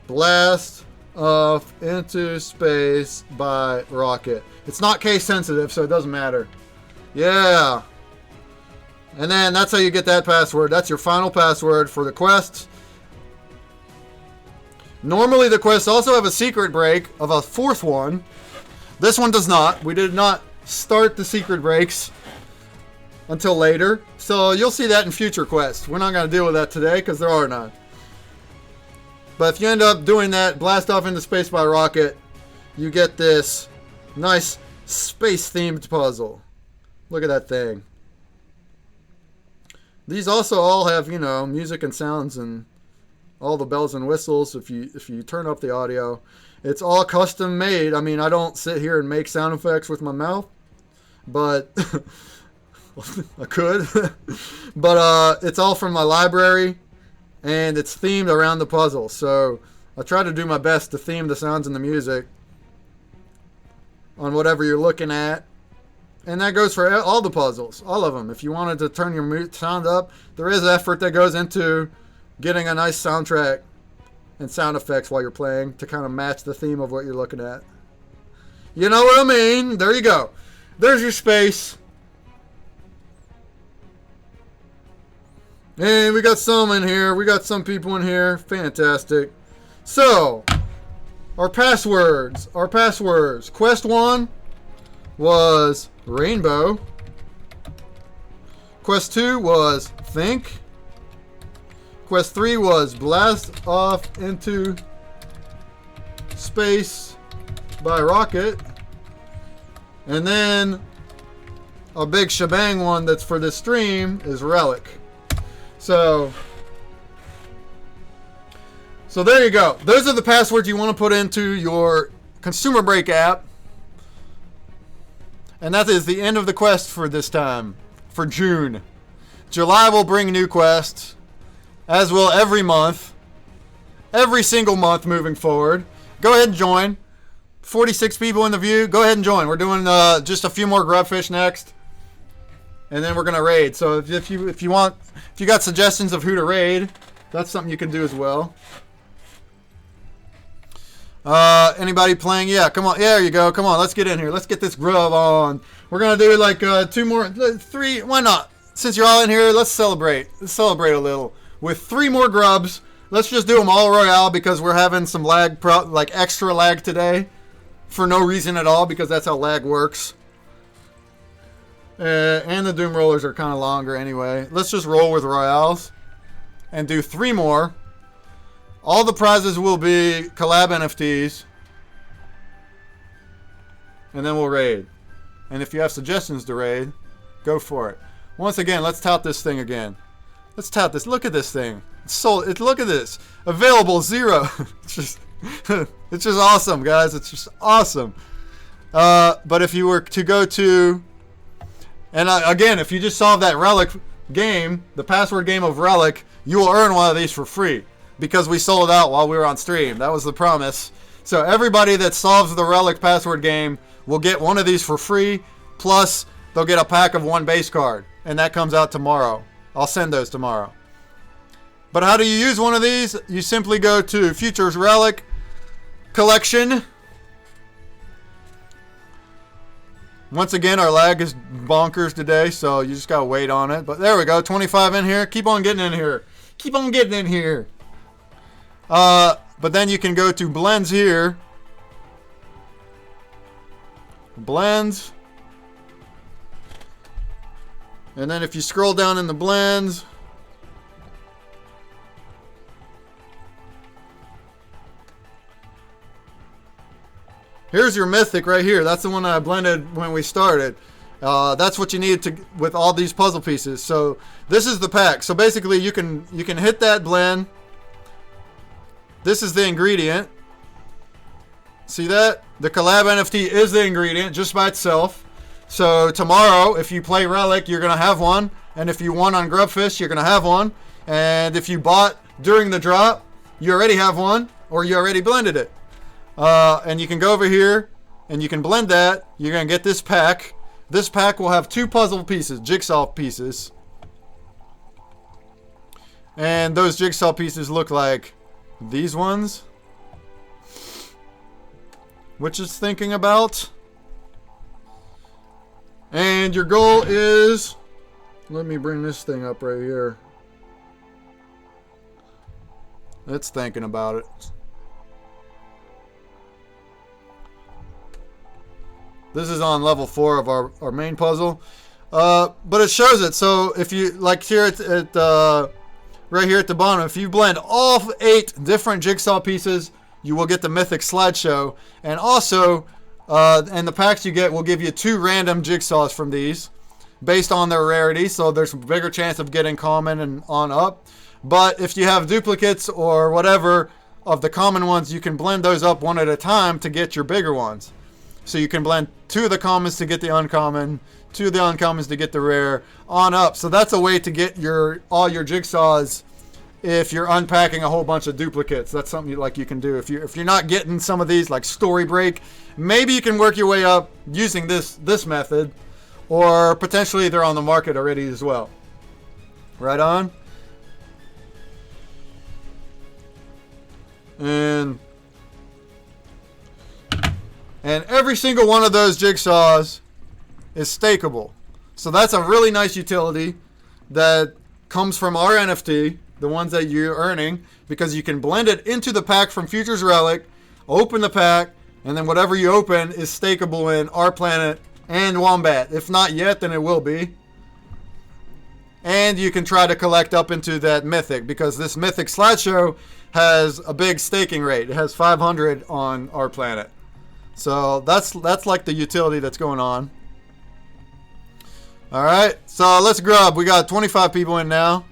A: blast off into space by rocket. It's not case sensitive, so it doesn't matter. Yeah. And then that's how you get that password. That's your final password for the quests. Normally the quests also have a secret break of a 4th one. This one does not. We did not start the secret breaks until later. So you'll see that in future quests. We're not going to deal with that today because there are none. But if you end up doing that, blast off into space by rocket, you get this nice space-themed puzzle. Look at that thing. These also all have, you know, music and sounds and all the bells and whistles. If you turn up the audio, it's all custom made. I mean, I don't sit here and make sound effects with my mouth, but I could. But it's all from my library, and it's themed around the puzzle. So I try to do my best to theme the sounds and the music on whatever you're looking at. And that goes for all the puzzles, all of them. If you wanted to turn your sound up, there is effort that goes into getting a nice soundtrack and sound effects while you're playing to kind of match the theme of what you're looking at. You know what I mean? There you go. There's your space. And we got some in here. We got some people in here. Fantastic. So, our passwords. Quest 1 was Rainbow. Quest 2 was Think. Quest 3 was Blast Off into Space by Rocket. And then a big shebang one that's for this stream is Relic. So there you go. Those are the passwords you want to put into your ConsumerBreak app. And that is the end of the quest for this time, for June. July will bring new quests, as will every month. Every single month moving forward. Go ahead and join. 46 people in the view. Go ahead and join. We're doing just a few more grubfish next. And then we're going to raid. So if you got suggestions of who to raid, that's something you can do as well. Anybody playing? Yeah, come on. Yeah, there you go. Come on, let's get in here. Let's get this grub on. We're going to do like 2 more, 3. Why not? Since you're all in here, let's celebrate. Let's celebrate a little. With 3 more grubs. Let's just do them all royale because we're having some lag, like extra lag today. For no reason at all, because that's how lag works. And the Doom Rollers are kind of longer anyway. Let's just roll with royales. And do 3 more. All the prizes will be Collab NFTs. And then we'll raid. And if you have suggestions to raid, go for it. Once again, let's tout this thing again. Let's tout this. Look at this thing. It's sold. Look at this. Available 0. It's just awesome, guys. It's just awesome. But if you were to go to... And again, if you just solve that Relic game, the password game of Relic, you will earn one of these for free. Because we sold out while we were on stream. That was the promise. So everybody that solves the Relic password game will get one of these for free. Plus, they'll get a pack of 1 base card. And that comes out tomorrow. I'll send those tomorrow. But how do you use one of these? You simply go to Futures Relic Collection. Once again, our lag is bonkers today, so you just gotta wait on it. But there we go, 25 in here. Keep on getting in here. Keep on getting in here. But then you can go to Blends here. Blends. And then if you scroll down in the blends, here's your mythic right here. That's the one I blended when we started. That's what you need to with all these puzzle pieces. So this is the pack. So basically you can hit that blend. This is the ingredient. See that? The Collab NFT is the ingredient just by itself. So tomorrow, if you play Relic, you're going to have one. And if you won on Grubfish, you're going to have one. And if you bought during the drop, you already have one. Or you already blended it. And you can go over here and you can blend that. You're going to get this pack. This pack will have 2 puzzle pieces, jigsaw pieces. And those jigsaw pieces look like these ones. Which is thinking about. And your goal is, let me bring this thing up right here. It's thinking about it. This is on level 4 of our main puzzle. But it shows it. So if you, like here at right here at the bottom. If you blend all 8 different jigsaw pieces, you will get the mythic slideshow. And also, and the packs you get will give you 2 random jigsaws from these based on their rarity. So there's a bigger chance of getting common and on up. But if you have duplicates or whatever of the common ones, you can blend those up one at a time to get your bigger ones. So you can blend 2 of the commons to get the uncommon, 2 of the uncommons to get the rare, on up. So that's a way to get all your jigsaws if you're unpacking a whole bunch of duplicates. That's something you can do. If you're not getting some of these like story break, maybe you can work your way up using this method, or potentially they're on the market already as well. Right on. And every single one of those jigsaws is stakeable. So that's a really nice utility that comes from our NFT, the ones that you're earning, because you can blend it into the pack from Futures Relic, open the pack, and then whatever you open is stakeable in our planet and Wombat. If not yet, then it will be. And you can try to collect up into that mythic, because this mythic slideshow has a big staking rate. It has 500 on our planet. So that's like the utility that's going on. All right, so let's grub. We got 25 people in now.